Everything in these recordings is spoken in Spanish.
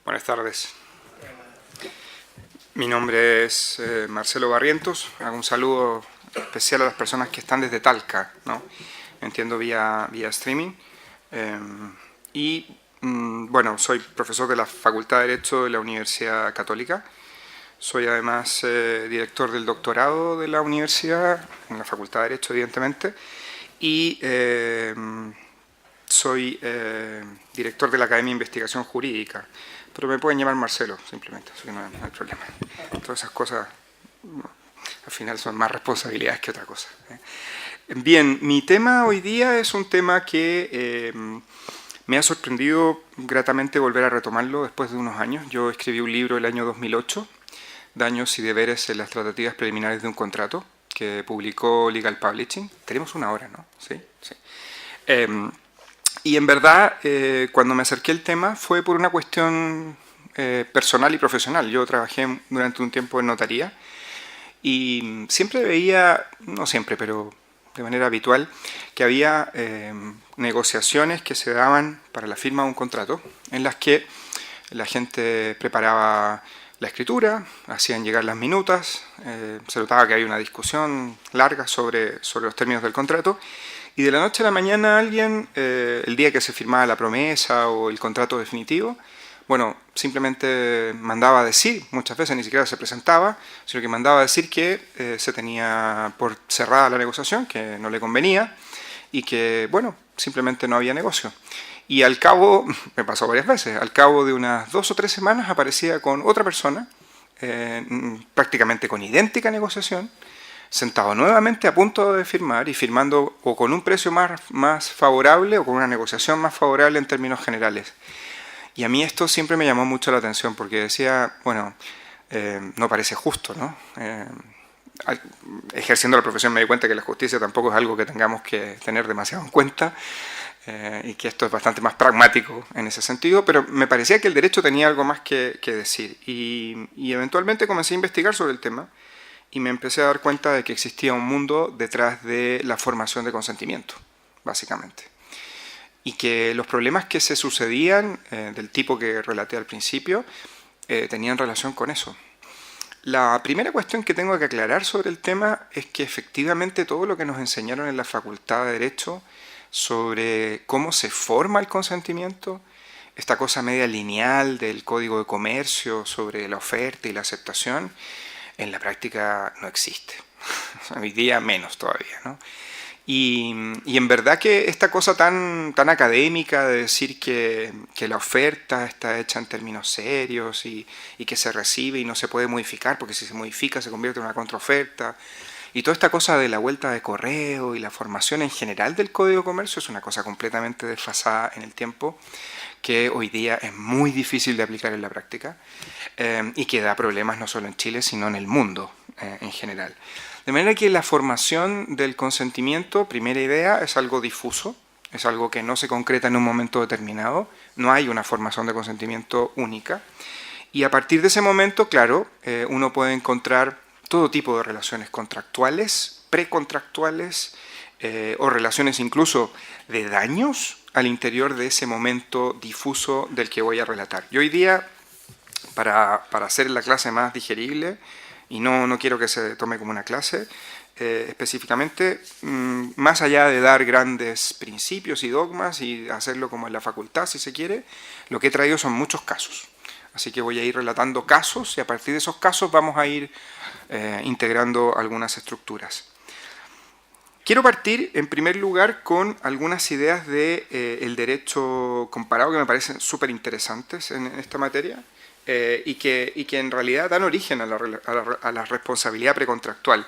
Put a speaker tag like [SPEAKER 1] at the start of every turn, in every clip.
[SPEAKER 1] Buenas tardes. Mi nombre es Marcelo Barrientos. Hago un saludo especial a las personas que están desde Talca, ¿no? Entiendo vía streaming. Bueno, soy profesor de la Facultad de Derecho de la Universidad Católica. Soy además director del doctorado de la universidad, en la Facultad de Derecho, evidentemente. Y soy director de la Academia de Investigación Jurídica. Pero me pueden llamar Marcelo, simplemente, así que no hay problema. Todas esas cosas, al final, son más responsabilidades que otra cosa. Bien, mi tema hoy día es un tema que me ha sorprendido gratamente volver a retomarlo después de unos años. Yo escribí un libro el año 2008, Daños y deberes en las tratativas preliminares de un contrato, que publicó Legal Publishing. Tenemos una hora, ¿no? Sí, sí. Y en verdad, cuando me acerqué al tema fue por una cuestión personal y profesional. Yo trabajé durante un tiempo en notaría y siempre veía, no siempre, pero de manera habitual, que había negociaciones que se daban para la firma de un contrato, en las que la gente preparaba la escritura, hacían llegar las minutas, se notaba que había una discusión larga sobre los términos del contrato, y de la noche a la mañana alguien, el día que se firmaba la promesa o el contrato definitivo, bueno, simplemente mandaba a decir, muchas veces ni siquiera se presentaba, sino que mandaba a decir que se tenía por cerrada la negociación, que no le convenía, y que, bueno, simplemente no había negocio. Y al cabo, me pasó varias veces, al cabo de unas 2 o 3 semanas aparecía con otra persona, prácticamente con idéntica negociación, sentado nuevamente a punto de firmar y firmando o con un precio más favorable o con una negociación más favorable en términos generales. Y a mí esto siempre me llamó mucho la atención porque decía, bueno, no parece justo, ¿no? Ejerciendo la profesión me di cuenta que la justicia tampoco es algo que tengamos que tener demasiado en cuenta y que esto es bastante más pragmático en ese sentido, pero me parecía que el derecho tenía algo más que decir. Y eventualmente comencé a investigar sobre el tema y me empecé a dar cuenta de que existía un mundo detrás de la formación de consentimiento, básicamente. Y que los problemas que se sucedían, del tipo que relaté al principio, tenían relación con eso. La primera cuestión que tengo que aclarar sobre el tema es que efectivamente todo lo que nos enseñaron en la Facultad de Derecho sobre cómo se forma el consentimiento, esta cosa media lineal del Código de Comercio sobre la oferta y la aceptación, en la práctica no existe. Hoy día menos todavía, ¿no? Y en verdad que esta cosa tan académica de decir que la oferta está hecha en términos serios y que se recibe y no se puede modificar porque si se modifica se convierte en una contraoferta, y toda esta cosa de la vuelta de correo y la formación en general del Código de Comercio es una cosa completamente desfasada en el tiempo que hoy día es muy difícil de aplicar en la práctica y que da problemas no solo en Chile sino en el mundo en general. De manera que la formación del consentimiento, primera idea, es algo difuso, es algo que no se concreta en un momento determinado, no hay una formación de consentimiento única, y a partir de ese momento, claro, uno puede encontrar todo tipo de relaciones contractuales, precontractuales, o relaciones incluso de daños al interior de ese momento difuso del que voy a relatar. Y hoy día, para hacer la clase más digerible, y no quiero que se tome como una clase, específicamente, más allá de dar grandes principios y dogmas y hacerlo como en la facultad, si se quiere, lo que he traído son muchos casos. Así que voy a ir relatando casos y a partir de esos casos vamos a ir integrando algunas estructuras. Quiero partir, en primer lugar, con algunas ideas del derecho comparado que me parecen súper interesantes en esta materia. Y que en realidad dan origen a la responsabilidad precontractual.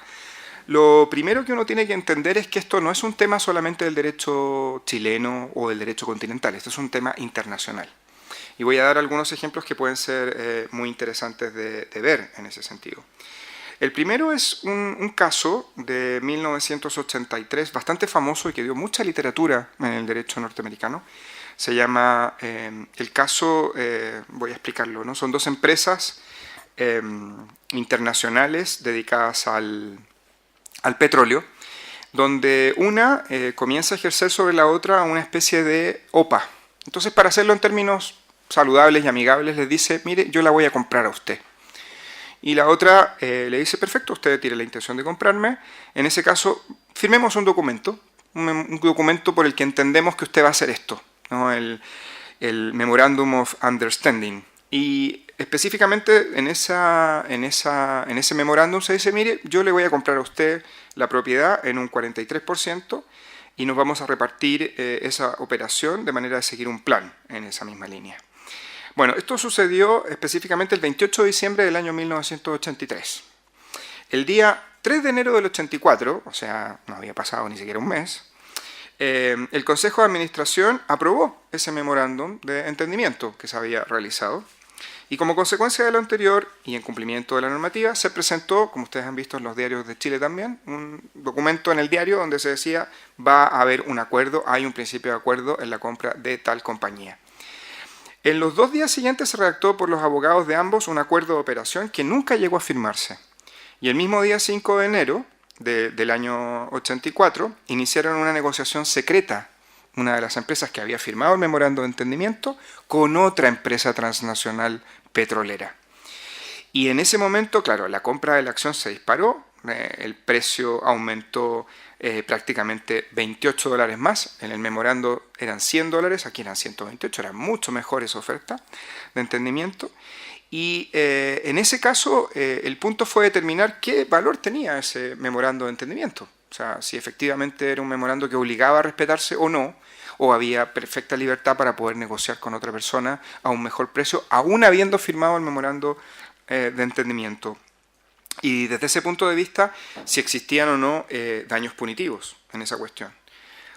[SPEAKER 1] Lo primero que uno tiene que entender es que esto no es un tema solamente del derecho chileno o del derecho continental, esto es un tema internacional. Y voy a dar algunos ejemplos que pueden ser muy interesantes de ver en ese sentido. El primero es un caso de 1983, bastante famoso y que dio mucha literatura en el derecho norteamericano. Se llama el caso, voy a explicarlo, ¿no? Son dos empresas internacionales dedicadas al petróleo, donde una comienza a ejercer sobre la otra una especie de OPA. Entonces, para hacerlo en términos saludables y amigables les dice, mire, yo la voy a comprar a usted. Y la otra le dice, perfecto, usted tiene la intención de comprarme, en ese caso firmemos un documento por el que entendemos que usted va a hacer esto, ¿no? El Memorandum of Understanding. Y específicamente en ese memorándum se dice, mire, yo le voy a comprar a usted la propiedad en un 43% y nos vamos a repartir esa operación de manera de seguir un plan en esa misma línea. Bueno, esto sucedió específicamente el 28 de diciembre del año 1983. El día 3 de enero del 84, o sea, no había pasado ni siquiera un mes, el Consejo de Administración aprobó ese memorándum de entendimiento que se había realizado y como consecuencia de lo anterior y en cumplimiento de la normativa se presentó, como ustedes han visto en los diarios de Chile también, un documento en el diario donde se decía va a haber un acuerdo, hay un principio de acuerdo en la compra de tal compañía. En los 2 días siguientes se redactó por los abogados de ambos un acuerdo de operación que nunca llegó a firmarse. Y el mismo día 5 de enero del año 84 iniciaron una negociación secreta, una de las empresas que había firmado el memorando de entendimiento, con otra empresa transnacional petrolera. Y en ese momento, claro, la compra de la acción se disparó, el precio aumentó prácticamente $28 más, en el memorando eran $100, aquí eran 128, era mucho mejor esa oferta de entendimiento. Y en ese caso el punto fue determinar qué valor tenía ese memorando de entendimiento. O sea, si efectivamente era un memorando que obligaba a respetarse o no, o había perfecta libertad para poder negociar con otra persona a un mejor precio, aún habiendo firmado el memorando de entendimiento. Y desde ese punto de vista, si existían o no daños punitivos en esa cuestión.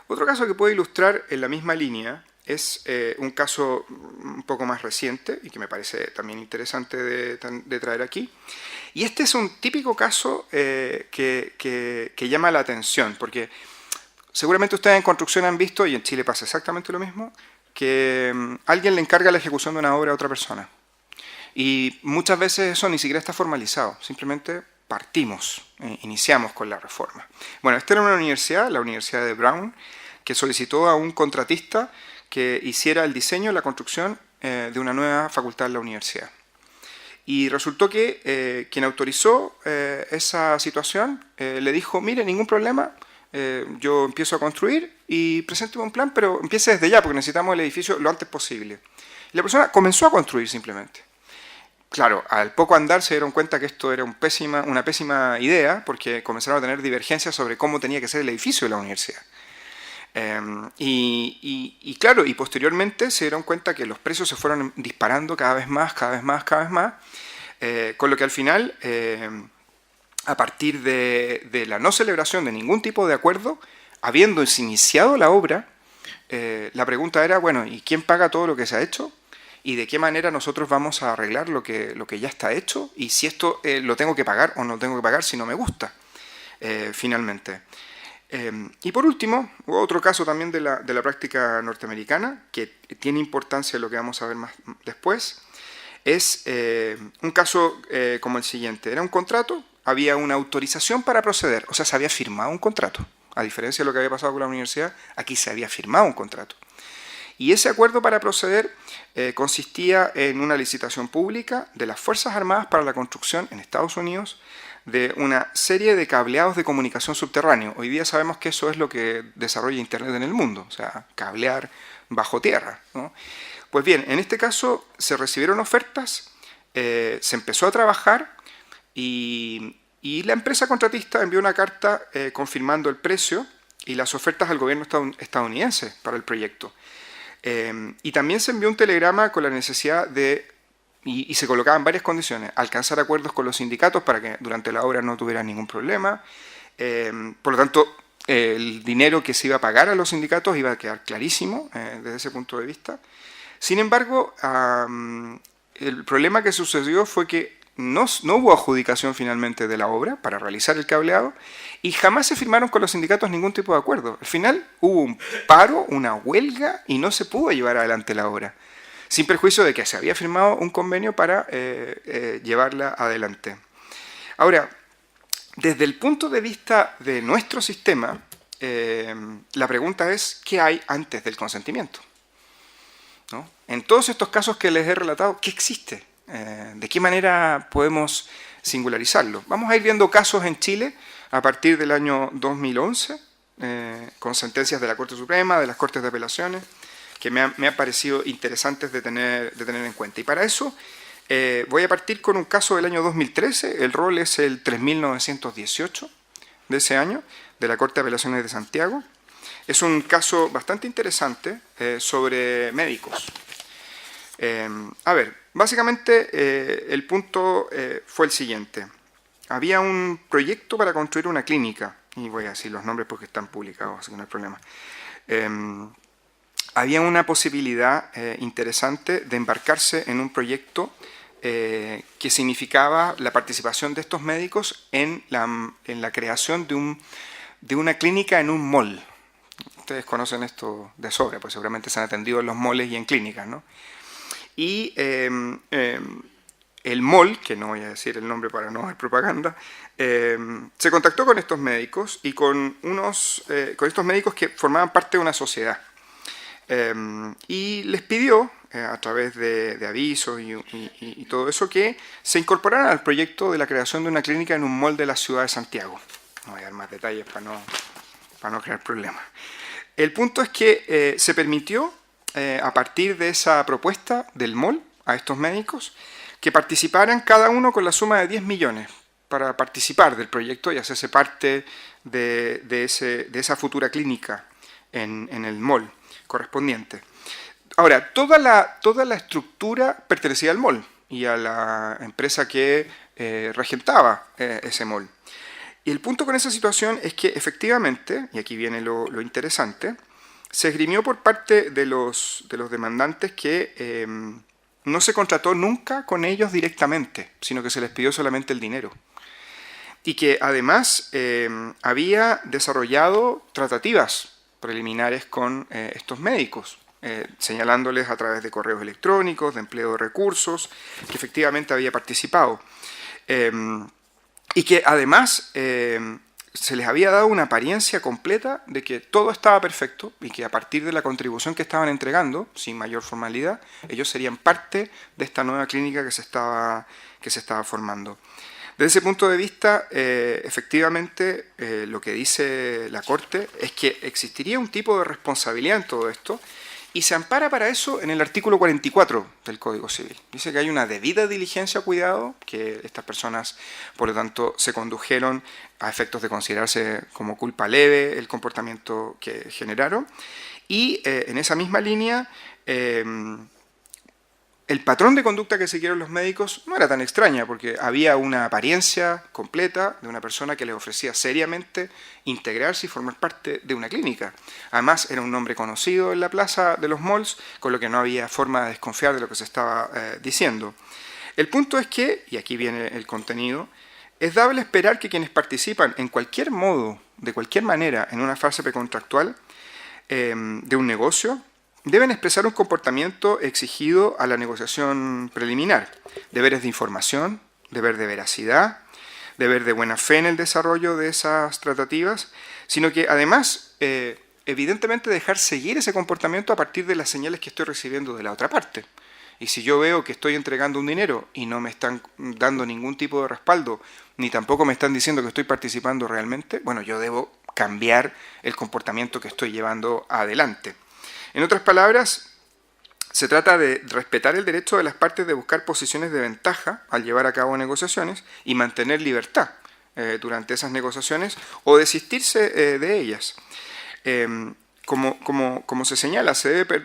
[SPEAKER 1] Otro caso que puede ilustrar en la misma línea es un caso un poco más reciente y que me parece también interesante de traer aquí. Y este es un típico caso que llama la atención, porque seguramente ustedes en construcción han visto, y en Chile pasa exactamente lo mismo, que alguien le encarga la ejecución de una obra a otra persona. Y muchas veces eso ni siquiera está formalizado, simplemente partimos, iniciamos con la reforma. Bueno, esta era una universidad, la Universidad de Brown, que solicitó a un contratista que hiciera el diseño y la construcción de una nueva facultad en la universidad. Y resultó que quien autorizó esa situación le dijo, mire, ningún problema, yo empiezo a construir y presénteme un plan, pero empiece desde ya porque necesitamos el edificio lo antes posible. Y la persona comenzó a construir simplemente. Claro, al poco andar se dieron cuenta que esto era una pésima idea porque comenzaron a tener divergencias sobre cómo tenía que ser el edificio de la universidad. Y claro, y posteriormente se dieron cuenta que los precios se fueron disparando cada vez más, con lo que al final, a partir de la no celebración de ningún tipo de acuerdo, habiendo iniciado la obra, la pregunta era, bueno, ¿y quién paga todo lo que se ha hecho? ¿Y de qué manera nosotros vamos a arreglar lo que ya está hecho? Y si esto lo tengo que pagar o no tengo que pagar si no me gusta, finalmente. Y por último, otro caso también de la práctica norteamericana, que tiene importancia en lo que vamos a ver más después, es un caso como el siguiente. Era un contrato, había una autorización para proceder, o sea, se había firmado un contrato. A diferencia de lo que había pasado con la universidad, aquí se había firmado un contrato. Y ese acuerdo para proceder consistía en una licitación pública de las Fuerzas Armadas para la construcción en Estados Unidos de una serie de cableados de comunicación subterráneo. Hoy día sabemos que eso es lo que desarrolla Internet en el mundo, o sea, cablear bajo tierra, ¿no? Pues bien, en este caso se recibieron ofertas, se empezó a trabajar y la empresa contratista envió una carta confirmando el precio y las ofertas al gobierno estadounidense para el proyecto. Y también se envió un telegrama con la necesidad de, y se colocaban varias condiciones, alcanzar acuerdos con los sindicatos para que durante la obra no tuvieran ningún problema. Por lo tanto, el dinero que se iba a pagar a los sindicatos iba a quedar clarísimo desde ese punto de vista. Sin embargo, el problema que sucedió fue que no hubo adjudicación finalmente de la obra para realizar el cableado y jamás se firmaron con los sindicatos ningún tipo de acuerdo. Al final hubo un paro, una huelga y no se pudo llevar adelante la obra, sin perjuicio de que se había firmado un convenio para llevarla adelante. Ahora, desde el punto de vista de nuestro sistema, la pregunta es, ¿qué hay antes del consentimiento? ¿No? en todos estos casos que les he relatado, ¿qué existe? ¿De qué manera podemos singularizarlo? Vamos a ir viendo casos en Chile a partir del año 2011, con sentencias de la Corte Suprema, de las Cortes de Apelaciones, que me han parecido interesantes de tener en cuenta. Y para eso voy a partir con un caso del año 2013, el rol es el 3918 de ese año, de la Corte de Apelaciones de Santiago. Es un caso bastante interesante sobre médicos. A ver, básicamente el punto fue el siguiente. Había un proyecto para construir una clínica, y voy a decir los nombres porque están publicados, así que no hay problema. Había una posibilidad interesante de embarcarse en un proyecto que significaba la participación de estos médicos en la creación de una clínica en un mall. Ustedes conocen esto de sobra, pues seguramente se han atendido en los malls y en clínicas, ¿no? Y el mall, que no voy a decir el nombre para no hacer propaganda, se contactó con estos médicos y con estos médicos que formaban parte de una sociedad. Y les pidió, a través de avisos y todo eso, que se incorporaran al proyecto de la creación de una clínica en un mall de la ciudad de Santiago. No voy a dar más detalles para no crear problemas. El punto es que se permitió, a partir de esa propuesta del mall, a estos médicos, que participaran cada uno con la suma de 10 millones para participar del proyecto y hacerse parte de esa futura clínica en el mall correspondiente. Ahora, toda la estructura pertenecía al mall y a la empresa que regentaba ese mall. Y el punto con esa situación es que efectivamente, y aquí viene lo interesante, se esgrimió por parte de los demandantes que no se contrató nunca con ellos directamente, sino que se les pidió solamente el dinero. Y que además había desarrollado tratativas preliminares con estos médicos, señalándoles a través de correos electrónicos, de empleo de recursos, que efectivamente había participado. Y que además se les había dado una apariencia completa de que todo estaba perfecto y que a partir de la contribución que estaban entregando, sin mayor formalidad, ellos serían parte de esta nueva clínica que se estaba formando. Desde ese punto de vista, efectivamente, lo que dice la Corte es que existiría un tipo de responsabilidad en todo esto y se ampara para eso en el artículo 44 del Código Civil. Dice que hay una debida diligencia o cuidado, que estas personas, por lo tanto, se condujeron a efectos de considerarse como culpa leve el comportamiento que generaron. Y en esa misma línea, el patrón de conducta que siguieron los médicos no era tan extraña, porque había una apariencia completa de una persona que les ofrecía seriamente integrarse y formar parte de una clínica. Además, era un nombre conocido en la plaza de los malls, con lo que no había forma de desconfiar de lo que se estaba diciendo. El punto es que, y aquí viene el contenido, es dable esperar que quienes participan en cualquier modo, de cualquier manera, en una fase precontractual de un negocio, deben expresar un comportamiento exigido a la negociación preliminar, deberes de información, deber de veracidad, deber de buena fe en el desarrollo de esas tratativas, sino que además, evidentemente, dejar seguir ese comportamiento a partir de las señales que estoy recibiendo de la otra parte. Y si yo veo que estoy entregando un dinero y no me están dando ningún tipo de respaldo, ni tampoco me están diciendo que estoy participando realmente, bueno, yo debo cambiar el comportamiento que estoy llevando adelante. En otras palabras, se trata de respetar el derecho de las partes de buscar posiciones de ventaja al llevar a cabo negociaciones y mantener libertad durante esas negociaciones o desistirse de ellas. Como se señala,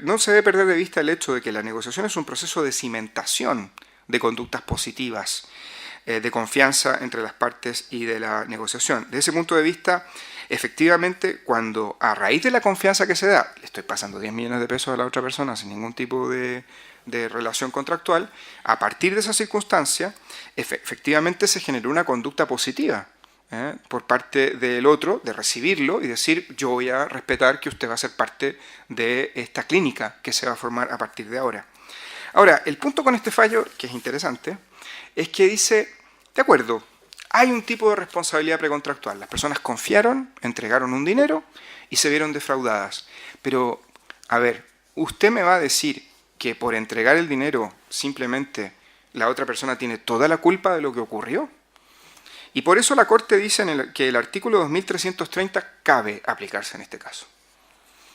[SPEAKER 1] no se debe perder de vista el hecho de que la negociación es un proceso de cimentación de conductas positivas, de confianza entre las partes y de la negociación. Desde ese punto de vista, efectivamente, cuando a raíz de la confianza que se da, le estoy pasando 10 millones de pesos a la otra persona sin ningún tipo de relación contractual, a partir de esa circunstancia, efectivamente se generó una conducta positiva por parte del otro, de recibirlo y decir, yo voy a respetar que usted va a ser parte de esta clínica que se va a formar a partir de ahora. Ahora, el punto con este fallo, que es interesante, es que dice, de acuerdo, hay un tipo de responsabilidad precontractual. Las personas confiaron, entregaron un dinero y se vieron defraudadas. Pero, a ver, usted me va a decir que por entregar el dinero simplemente la otra persona tiene toda la culpa de lo que ocurrió. Y por eso la Corte dice que el artículo 2330 cabe aplicarse en este caso.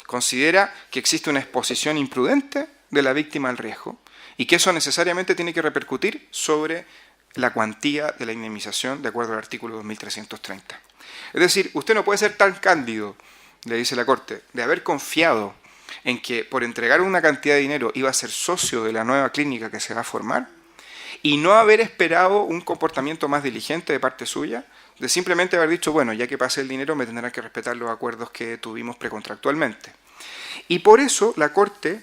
[SPEAKER 1] Considera que existe una exposición imprudente de la víctima al riesgo y que eso necesariamente tiene que repercutir sobre la cuantía de la indemnización de acuerdo al artículo 2330. Es decir, usted no puede ser tan cándido, le dice la Corte, de haber confiado en que por entregar una cantidad de dinero iba a ser socio de la nueva clínica que se va a formar y no haber esperado un comportamiento más diligente de parte suya, de simplemente haber dicho, bueno, ya que pase el dinero me tendrán que respetar los acuerdos que tuvimos precontractualmente. Y por eso la Corte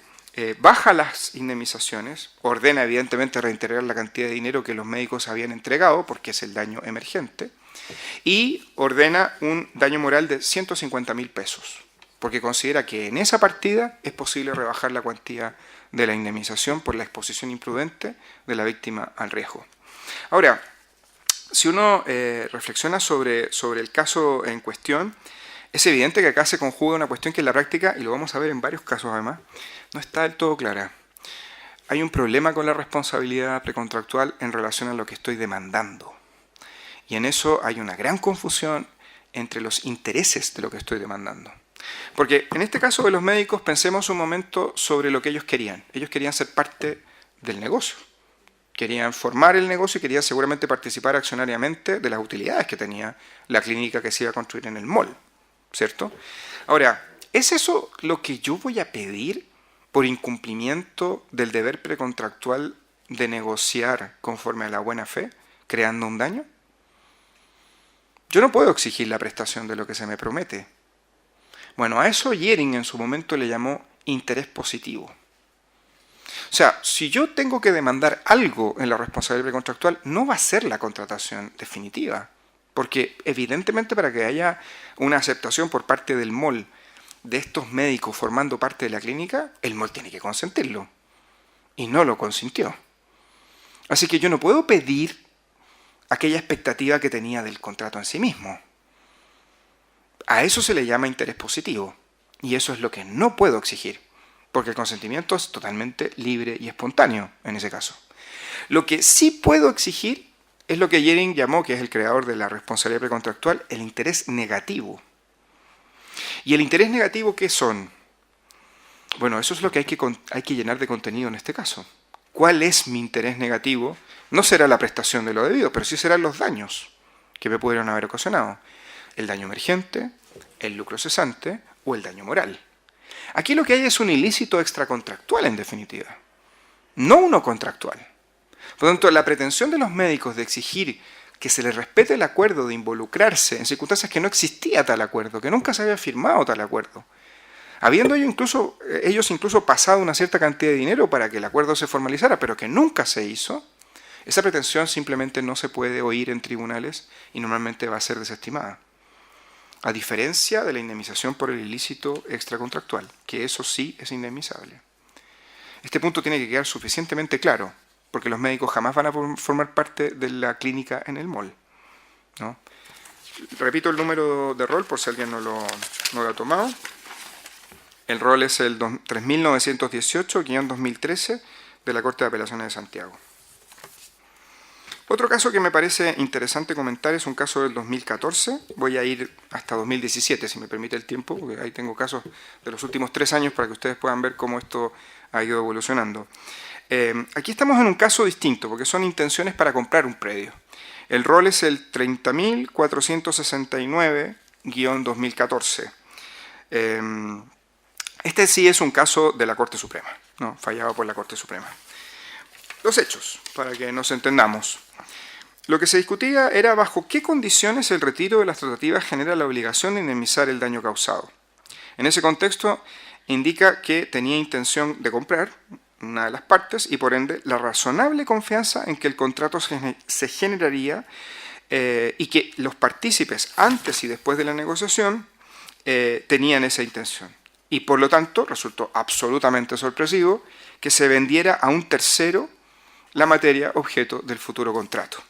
[SPEAKER 1] baja las indemnizaciones, ordena evidentemente reintegrar la cantidad de dinero que los médicos habían entregado, porque es el daño emergente, y ordena un daño moral de 150.000 pesos, porque considera que en esa partida es posible rebajar la cuantía de la indemnización por la exposición imprudente de la víctima al riesgo. Ahora, si uno reflexiona sobre el caso en cuestión, es evidente que acá se conjuga una cuestión que en la práctica, y lo vamos a ver en varios casos además, no está del todo clara. Hay un problema con la responsabilidad precontractual en relación a lo que estoy demandando. Y en eso hay una gran confusión entre los intereses de lo que estoy demandando. Porque en este caso de los médicos, pensemos un momento sobre lo que ellos querían. Ellos querían ser parte del negocio. Querían formar el negocio y querían seguramente participar accionariamente de las utilidades que tenía la clínica que se iba a construir en el mall, ¿cierto? Ahora, ¿es eso lo que yo voy a pedir por incumplimiento del deber precontractual de negociar conforme a la buena fe, creando un daño? Yo no puedo exigir la prestación de lo que se me promete. Bueno, a eso Jhering en su momento le llamó interés positivo. O sea, si yo tengo que demandar algo en la responsabilidad precontractual, no va a ser la contratación definitiva. Porque evidentemente para que haya una aceptación por parte del mall de estos médicos formando parte de la clínica, el mall tiene que consentirlo. Y no lo consintió. Así que yo no puedo pedir aquella expectativa que tenía del contrato en sí mismo. A eso se le llama interés positivo. Y eso es lo que no puedo exigir. Porque el consentimiento es totalmente libre y espontáneo en ese caso. Lo que sí puedo exigir es lo que Jhering llamó, que es el creador de la responsabilidad precontractual, el interés negativo. ¿Y el interés negativo qué son? Bueno, eso es lo que hay que llenar de contenido en este caso. ¿Cuál es mi interés negativo? No será la prestación de lo debido, pero sí serán los daños que me pudieron haber ocasionado. El daño emergente, el lucro cesante o el daño moral. Aquí lo que hay es un ilícito extracontractual en definitiva, no uno contractual. Por lo tanto, la pretensión de los médicos de exigir que se les respete el acuerdo de involucrarse en circunstancias que no existía tal acuerdo, que nunca se había firmado tal acuerdo, habiendo ellos incluso pasado una cierta cantidad de dinero para que el acuerdo se formalizara, pero que nunca se hizo, esa pretensión simplemente no se puede oír en tribunales y normalmente va a ser desestimada. A diferencia de la indemnización por el ilícito extracontractual, que eso sí es indemnizable. Este punto tiene que quedar suficientemente claro, porque los médicos jamás van a formar parte de la clínica en el mall, ¿no? Repito el número de rol por si alguien no lo ha tomado. El rol es el 3918-2013 de la Corte de Apelaciones de Santiago. Otro caso que me parece interesante comentar es un caso del 2014. Voy a ir hasta 2017, si me permite el tiempo, porque ahí tengo casos de los últimos 3 años para que ustedes puedan ver cómo esto ha ido evolucionando. Aquí estamos en un caso distinto, porque son intenciones para comprar un predio. El rol es el 30.469-2014. Este sí es un caso de la Corte Suprema, ¿no? Fallado por la Corte Suprema. Los hechos, para que nos entendamos. Lo que se discutía era bajo qué condiciones el retiro de las tratativas genera la obligación de indemnizar el daño causado. En ese contexto indica que tenía intención de comprar una de las partes y por ende la razonable confianza en que el contrato se generaría y que los partícipes antes y después de la negociación tenían esa intención. Y por lo tanto resultó absolutamente sorpresivo que se vendiera a un tercero la materia objeto del futuro contrato.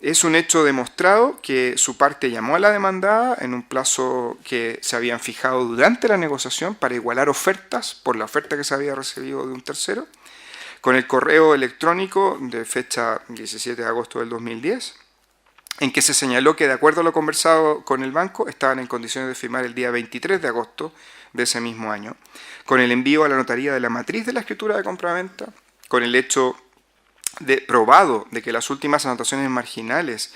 [SPEAKER 1] Es un hecho demostrado que su parte llamó a la demandada en un plazo que se habían fijado durante la negociación para igualar ofertas por la oferta que se había recibido de un tercero, con el correo electrónico de fecha 17 de agosto del 2010, en que se señaló que de acuerdo a lo conversado con el banco estaban en condiciones de firmar el día 23 de agosto de ese mismo año, con el envío a la notaría de la matriz de la escritura de compraventa, con el hecho probado de que las últimas anotaciones marginales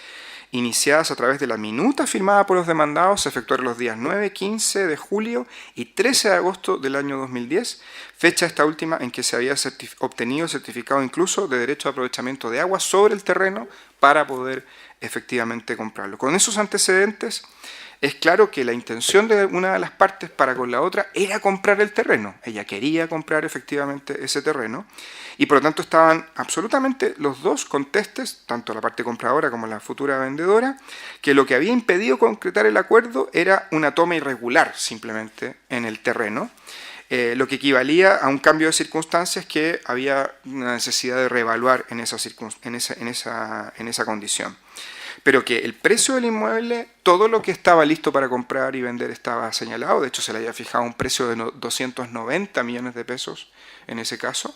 [SPEAKER 1] iniciadas a través de la minuta firmada por los demandados se efectuaron los días 9, 15 de julio y 13 de agosto del año 2010, fecha esta última en que se había obtenido el certificado incluso de derecho de aprovechamiento de agua sobre el terreno para poder efectivamente comprarlo. Con esos antecedentes es claro que la intención de una de las partes para con la otra era comprar el terreno. Ella quería comprar efectivamente ese terreno y por lo tanto estaban absolutamente los dos contestes, tanto la parte compradora como la futura vendedora, que lo que había impedido concretar el acuerdo era una toma irregular simplemente en el terreno, lo que equivalía a un cambio de circunstancias que había una necesidad de reevaluar en esa condición. Pero que el precio del inmueble, todo lo que estaba listo para comprar y vender estaba señalado. De hecho, se le había fijado un precio de 290 millones de pesos en ese caso.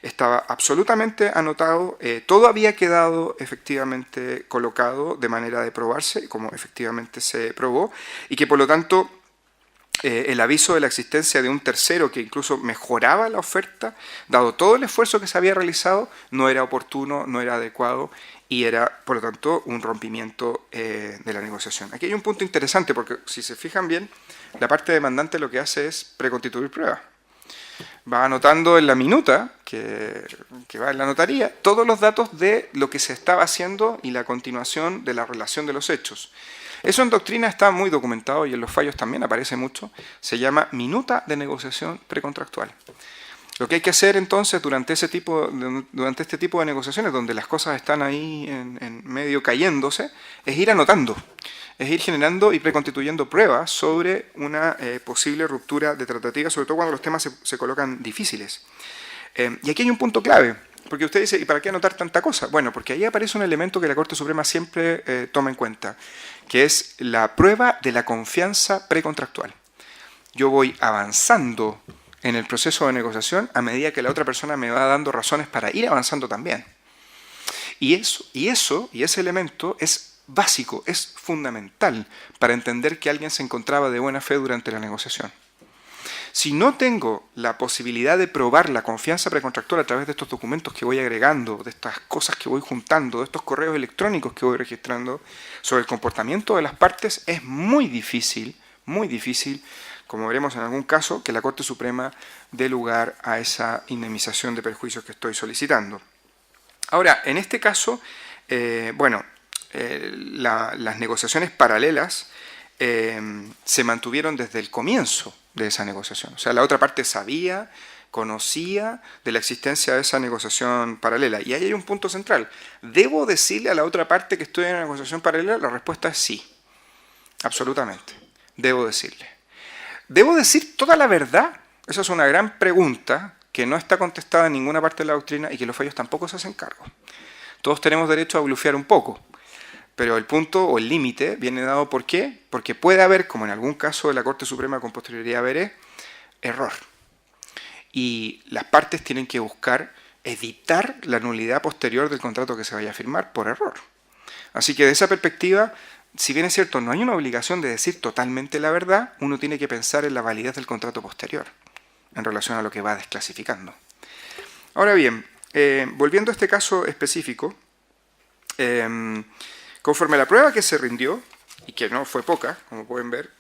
[SPEAKER 1] Estaba absolutamente anotado, todo había quedado efectivamente colocado de manera de probarse, como efectivamente se probó, y que por lo tanto el aviso de la existencia de un tercero que incluso mejoraba la oferta, dado todo el esfuerzo que se había realizado, no era oportuno, no era adecuado y era, por lo tanto, un rompimiento de la negociación. Aquí hay un punto interesante porque, si se fijan bien, la parte demandante lo que hace es preconstituir pruebas. Va anotando en la minuta, que va en la notaría, todos los datos de lo que se estaba haciendo y la continuación de la relación de los hechos. Eso en doctrina está muy documentado y en los fallos también aparece mucho. Se llama minuta de negociación precontractual. Lo que hay que hacer entonces durante este tipo de negociaciones, donde las cosas están ahí en medio cayéndose, es ir anotando, es ir generando y preconstituyendo pruebas sobre una posible ruptura de tratativa, sobre todo cuando los temas se colocan difíciles. Y aquí hay un punto clave, porque usted dice, ¿y para qué anotar tanta cosa? Bueno, porque ahí aparece un elemento que la Corte Suprema siempre toma en cuenta, que es la prueba de la confianza precontractual. Yo voy avanzando en el proceso de negociación a medida que la otra persona me va dando razones para ir avanzando también. Y ese elemento es básico, es fundamental para entender que alguien se encontraba de buena fe durante la negociación. Si no tengo la posibilidad de probar la confianza precontractual a través de estos documentos que voy agregando, de estas cosas que voy juntando, de estos correos electrónicos que voy registrando sobre el comportamiento de las partes, es muy difícil, como veremos en algún caso, que la Corte Suprema dé lugar a esa indemnización de perjuicios que estoy solicitando. Ahora, en este caso, las negociaciones paralelas se mantuvieron desde el comienzo de esa negociación. O sea, la otra parte sabía, conocía de la existencia de esa negociación paralela. Y ahí hay un punto central. ¿Debo decirle a la otra parte que estoy en una negociación paralela? La respuesta es sí. Absolutamente. Debo decirle. ¿Debo decir toda la verdad? Esa es una gran pregunta que no está contestada en ninguna parte de la doctrina y que los fallos tampoco se hacen cargo. Todos tenemos derecho a blufear un poco, pero el punto o el límite viene dado ¿por qué? Porque puede haber, como en algún caso de la Corte Suprema con posterioridad veré, error. Y las partes tienen que buscar evitar la nulidad posterior del contrato que se vaya a firmar por error. Así que de esa perspectiva, si bien es cierto, no hay una obligación de decir totalmente la verdad, uno tiene que pensar en la validez del contrato posterior en relación a lo que va desclasificando. Ahora bien, volviendo a este caso específico, conforme a la prueba que se rindió, y que no fue poca, como pueden ver,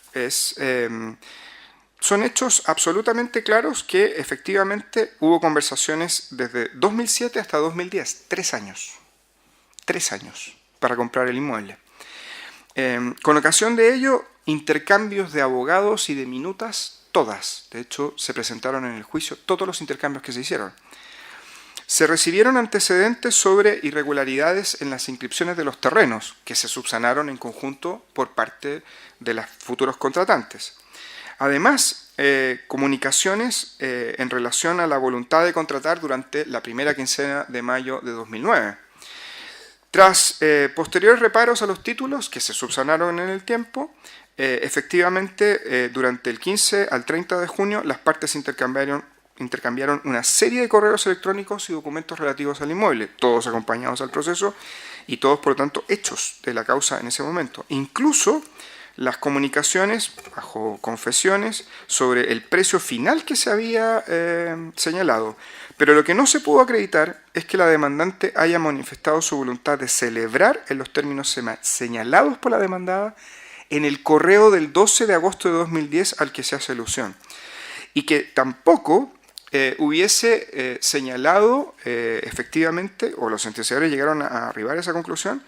[SPEAKER 1] son hechos absolutamente claros que efectivamente hubo conversaciones desde 2007 hasta 2010, 3 años. 3 años para comprar el inmueble. Con ocasión de ello, intercambios de abogados y de minutas, todas. De hecho, se presentaron en el juicio todos los intercambios que se hicieron. Se recibieron antecedentes sobre irregularidades en las inscripciones de los terrenos, que se subsanaron en conjunto por parte de los futuros contratantes. Además, comunicaciones en relación a la voluntad de contratar durante la primera quincena de mayo de 2009. Tras posteriores reparos a los títulos, que se subsanaron en el tiempo, efectivamente, durante el 15 al 30 de junio, las partes intercambiaron una serie de correos electrónicos y documentos relativos al inmueble, todos acompañados al proceso y todos, por lo tanto, hechos de la causa en ese momento. Incluso las comunicaciones, bajo confesiones, sobre el precio final que se había señalado. Pero lo que no se pudo acreditar es que la demandante haya manifestado su voluntad de celebrar en los términos señalados por la demandada en el correo del 12 de agosto de 2010 al que se hace alusión. Y que tampoco hubiese señalado efectivamente, o los sentenciadores llegaron a arribar a esa conclusión,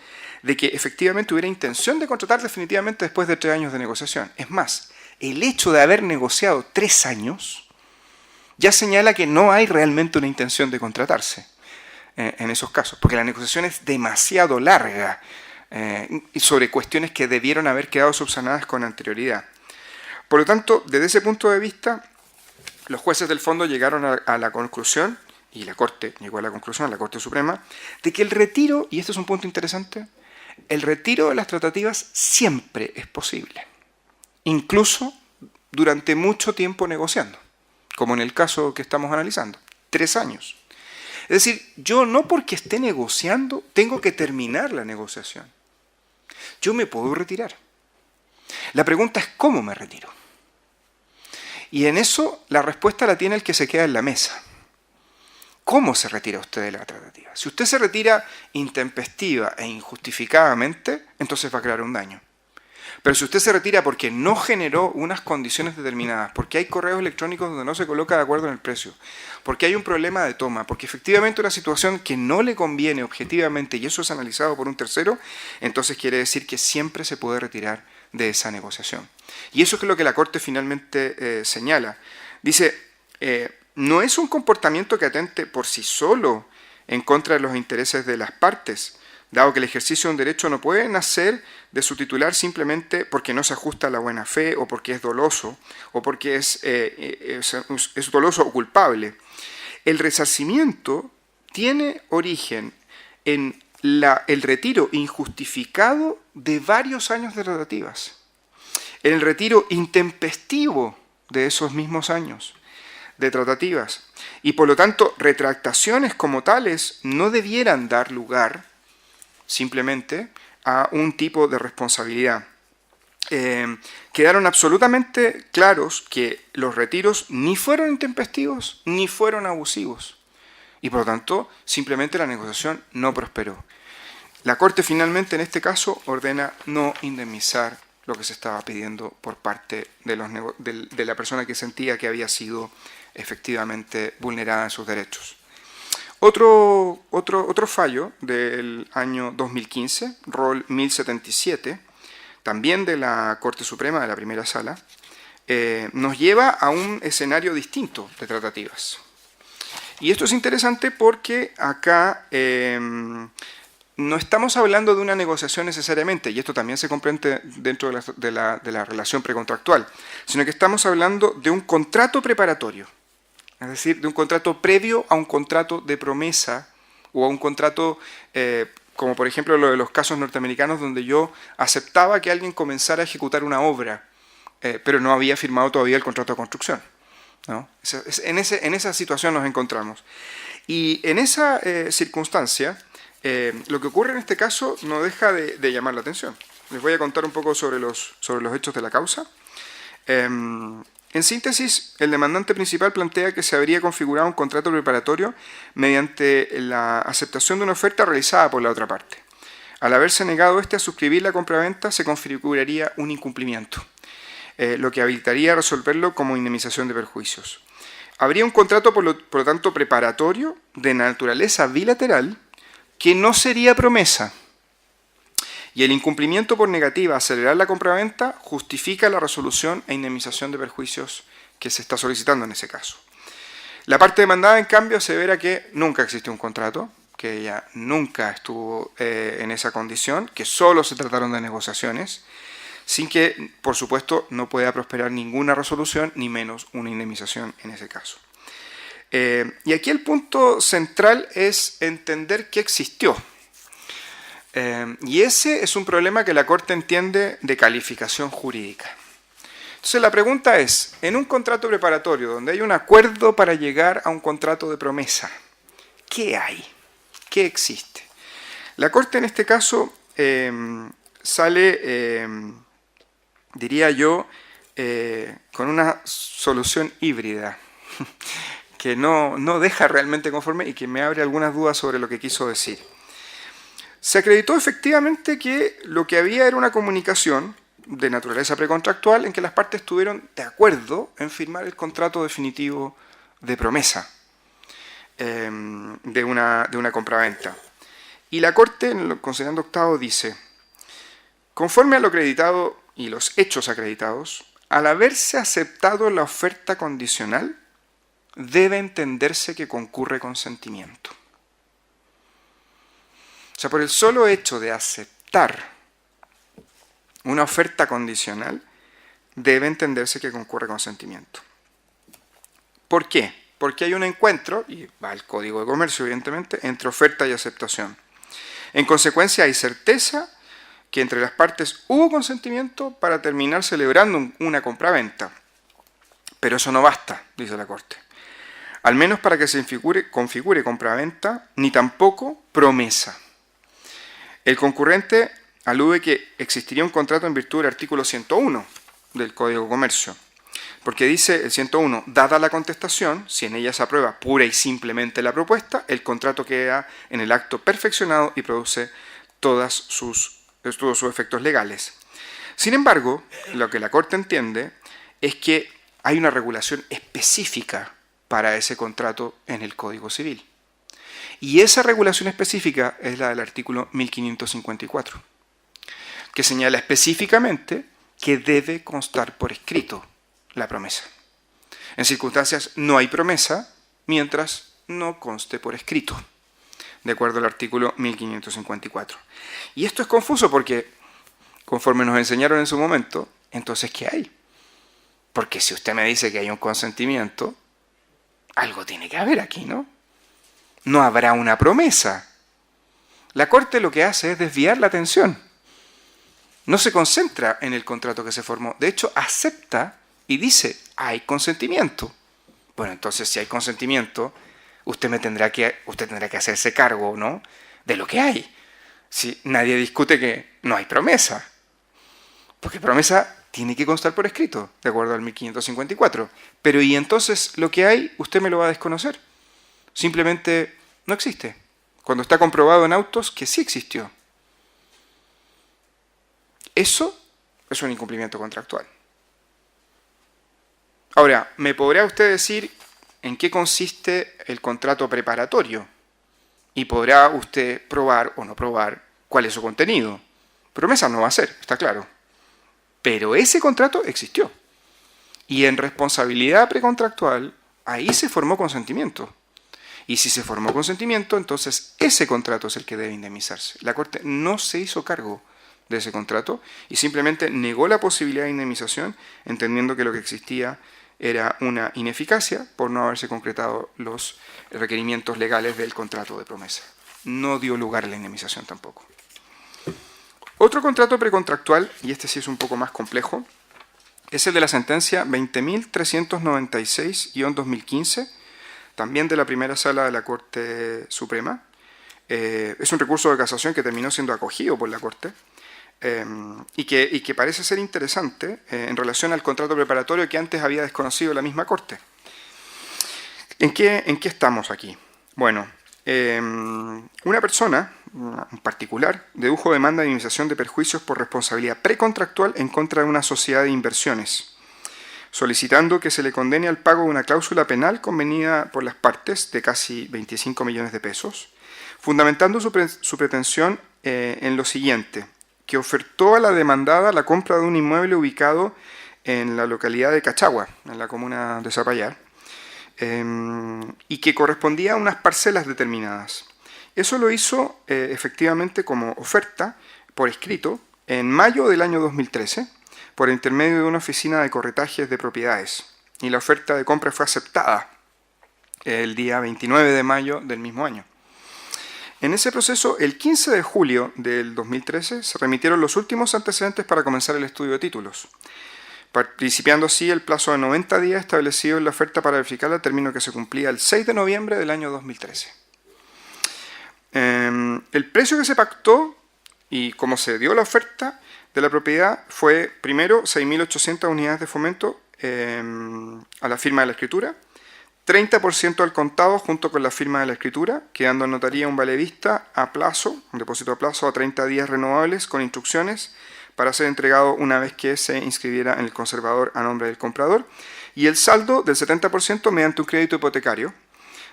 [SPEAKER 1] de que efectivamente hubiera intención de contratar definitivamente después de 3 años de negociación. Es más, el hecho de haber negociado 3 años ya señala que no hay realmente una intención de contratarse en esos casos, porque la negociación es demasiado larga sobre cuestiones que debieron haber quedado subsanadas con anterioridad. Por lo tanto, desde ese punto de vista, los jueces del fondo llegaron a la conclusión, y la Corte llegó a la conclusión, la Corte Suprema, de que el retiro, y este es un punto interesante, el retiro de las tratativas siempre es posible, incluso durante mucho tiempo negociando, como en el caso que estamos analizando, 3 años. Es decir, yo no porque esté negociando tengo que terminar la negociación. Yo me puedo retirar. La pregunta es ¿cómo me retiro? Y en eso la respuesta la tiene el que se queda en la mesa. ¿Cómo se retira usted de la tratativa? Si usted se retira intempestiva e injustificadamente, entonces va a crear un daño. Pero si usted se retira porque no generó unas condiciones determinadas, porque hay correos electrónicos donde no se coloca de acuerdo en el precio, porque hay un problema de toma, porque efectivamente una situación que no le conviene objetivamente y eso es analizado por un tercero, entonces quiere decir que siempre se puede retirar de esa negociación. Y eso es lo que la Corte finalmente señala. Dice, no es un comportamiento que atente por sí solo en contra de los intereses de las partes, dado que el ejercicio de un derecho no puede nacer de su titular simplemente porque no se ajusta a la buena fe o porque es doloso o porque es doloso o culpable. El resarcimiento tiene origen en el retiro injustificado de varios años de tratativas, en el retiro intempestivo de esos mismos años de tratativas y por lo tanto retractaciones como tales no debieran dar lugar simplemente a un tipo de responsabilidad. Quedaron absolutamente claros que los retiros ni fueron intempestivos ni fueron abusivos y por lo tanto simplemente la negociación no prosperó. La Corte finalmente en este caso ordena no indemnizar lo que se estaba pidiendo por parte de la persona que sentía que había sido efectivamente vulnerada en sus derechos. Otro fallo del año 2015, Rol 1077, también de la Corte Suprema de la Primera Sala, nos lleva a un escenario distinto de tratativas. Y esto es interesante porque acá no estamos hablando de una negociación necesariamente, y esto también se comprende dentro de la relación precontractual, sino que estamos hablando de un contrato preparatorio. Es decir, de un contrato previo a un contrato de promesa o a un contrato, como por ejemplo lo de los casos norteamericanos donde yo aceptaba que alguien comenzara a ejecutar una obra, pero no había firmado todavía el contrato de construcción, ¿no? En esa situación nos encontramos. Y en esa circunstancia, lo que ocurre en este caso no deja de llamar la atención. Les voy a contar un poco sobre los hechos de la causa. En síntesis, el demandante principal plantea que se habría configurado un contrato preparatorio mediante la aceptación de una oferta realizada por la otra parte. Al haberse negado a suscribir la compraventa, se configuraría un incumplimiento, lo que habilitaría a resolverlo como indemnización de perjuicios. Habría un contrato, por lo tanto, preparatorio de naturaleza bilateral que no sería promesa. Y el incumplimiento por negativa a acelerar la compraventa justifica la resolución e indemnización de perjuicios que se está solicitando en ese caso. La parte demandada, en cambio, asevera que nunca existió un contrato, que ella nunca estuvo en esa condición, que solo se trataron de negociaciones, sin que, por supuesto, no pueda prosperar ninguna resolución, ni menos una indemnización en ese caso. Y aquí el punto central es entender qué existió. Y ese es un problema que la Corte entiende de calificación jurídica. Entonces la pregunta es, en un contrato preparatorio donde hay un acuerdo para llegar a un contrato de promesa, ¿qué hay? ¿Qué existe? La Corte en este caso sale, diría yo, con una solución híbrida que no deja realmente conforme y que me abre algunas dudas sobre lo que quiso decir. Se acreditó efectivamente que lo que había era una comunicación de naturaleza precontractual en que las partes estuvieron de acuerdo en firmar el contrato definitivo de promesa de una compraventa. Y la Corte, en el considerando octavo, dice, conforme a lo acreditado y los hechos acreditados, al haberse aceptado la oferta condicional, debe entenderse que concurre consentimiento. O sea, por el solo hecho de aceptar una oferta condicional, debe entenderse que concurre consentimiento. ¿Por qué? Porque hay un encuentro, y va al Código de Comercio evidentemente, entre oferta y aceptación. En consecuencia hay certeza que entre las partes hubo consentimiento para terminar celebrando una compraventa. Pero eso no basta, dice la Corte. Al menos para que se configure compraventa, ni tampoco promesa. El concurrente alude que existiría un contrato en virtud del artículo 101 del Código de Comercio, porque dice el 101, dada la contestación, si en ella se aprueba pura y simplemente la propuesta, el contrato queda en el acto perfeccionado y produce todos sus efectos legales. Sin embargo, lo que la Corte entiende es que hay una regulación específica para ese contrato en el Código Civil. Y esa regulación específica es la del artículo 1554, que señala específicamente que debe constar por escrito la promesa. En circunstancias no hay promesa mientras no conste por escrito, de acuerdo al artículo 1554. Y esto es confuso porque, conforme nos enseñaron en su momento, entonces ¿qué hay? Porque si usted me dice que hay un consentimiento, algo tiene que haber aquí, ¿no? No habrá una promesa. La Corte lo que hace es desviar la atención. No se concentra en el contrato que se formó. De hecho, acepta y dice, hay consentimiento. Bueno, entonces si hay consentimiento, usted tendrá que hacerse cargo, ¿no?, de lo que hay. Si nadie discute que no hay promesa. Porque promesa tiene que constar por escrito, de acuerdo al 1554. Pero ¿y entonces lo que hay, usted me lo va a desconocer? Simplemente no existe. Cuando está comprobado en autos que sí existió. Eso es un incumplimiento contractual. Ahora, ¿me podrá usted decir en qué consiste el contrato preparatorio? Y podrá usted probar o no probar cuál es su contenido. Promesa no va a ser, está claro. Pero ese contrato existió. Y en responsabilidad precontractual, ahí se formó consentimiento. Y si se formó consentimiento, entonces ese contrato es el que debe indemnizarse. La Corte no se hizo cargo de ese contrato y simplemente negó la posibilidad de indemnización, entendiendo que lo que existía era una ineficacia por no haberse concretado los requerimientos legales del contrato de promesa. No dio lugar a la indemnización tampoco. Otro contrato precontractual, y este sí es un poco más complejo, es el de la sentencia 20.396-2015, también de la primera sala de la Corte Suprema. Es un recurso de casación que terminó siendo acogido por la Corte y que parece ser interesante en relación al contrato preparatorio que antes había desconocido la misma Corte. ¿En qué estamos aquí? Bueno, una persona, un particular, dedujo demanda de indemnización de perjuicios por responsabilidad precontractual en contra de una sociedad de inversiones, solicitando que se le condene al pago de una cláusula penal convenida por las partes de casi 25 millones de pesos, fundamentando su pretensión en lo siguiente, que ofertó a la demandada la compra de un inmueble ubicado en la localidad de Cachagua, en la comuna de Zapallar, y que correspondía a unas parcelas determinadas. Eso lo hizo efectivamente como oferta por escrito en mayo del año 2013, por intermedio de una oficina de corretajes de propiedades. Y la oferta de compra fue aceptada el día 29 de mayo del mismo año. En ese proceso, el 15 de julio del 2013, se remitieron los últimos antecedentes para comenzar el estudio de títulos, participando así el plazo de 90 días establecido en la oferta para verificarla, término que se cumplía el 6 de noviembre del año 2013. El precio que se pactó y cómo se dio la oferta de la propiedad fue, primero, 6.800 unidades de fomento a la firma de la escritura, 30% al contado junto con la firma de la escritura, quedando en notaría un vale vista a plazo, un depósito a plazo a 30 días renovables con instrucciones para ser entregado una vez que se inscribiera en el conservador a nombre del comprador, y el saldo del 70% mediante un crédito hipotecario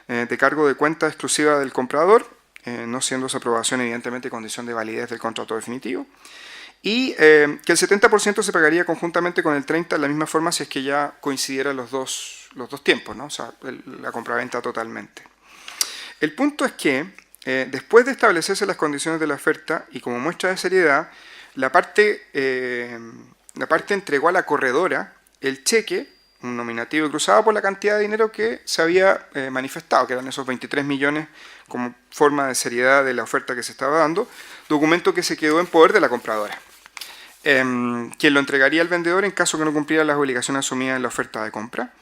[SPEAKER 1] de cargo de cuenta exclusiva del comprador, no siendo esa aprobación evidentemente condición de validez del contrato definitivo, y que el 70% se pagaría conjuntamente con el 30% de la misma forma si es que ya coincidieran los dos tiempos, ¿no? O sea, la compraventa totalmente. El punto es que después de establecerse las condiciones de la oferta y como muestra de seriedad, la parte entregó a la corredora el cheque, un nominativo cruzado por la cantidad de dinero que se había manifestado, que eran esos 23 millones como forma de seriedad de la oferta que se estaba dando, documento que se quedó en poder de la compradora, quien lo entregaría al vendedor en caso que no cumpliera las obligaciones asumidas en la oferta de compra,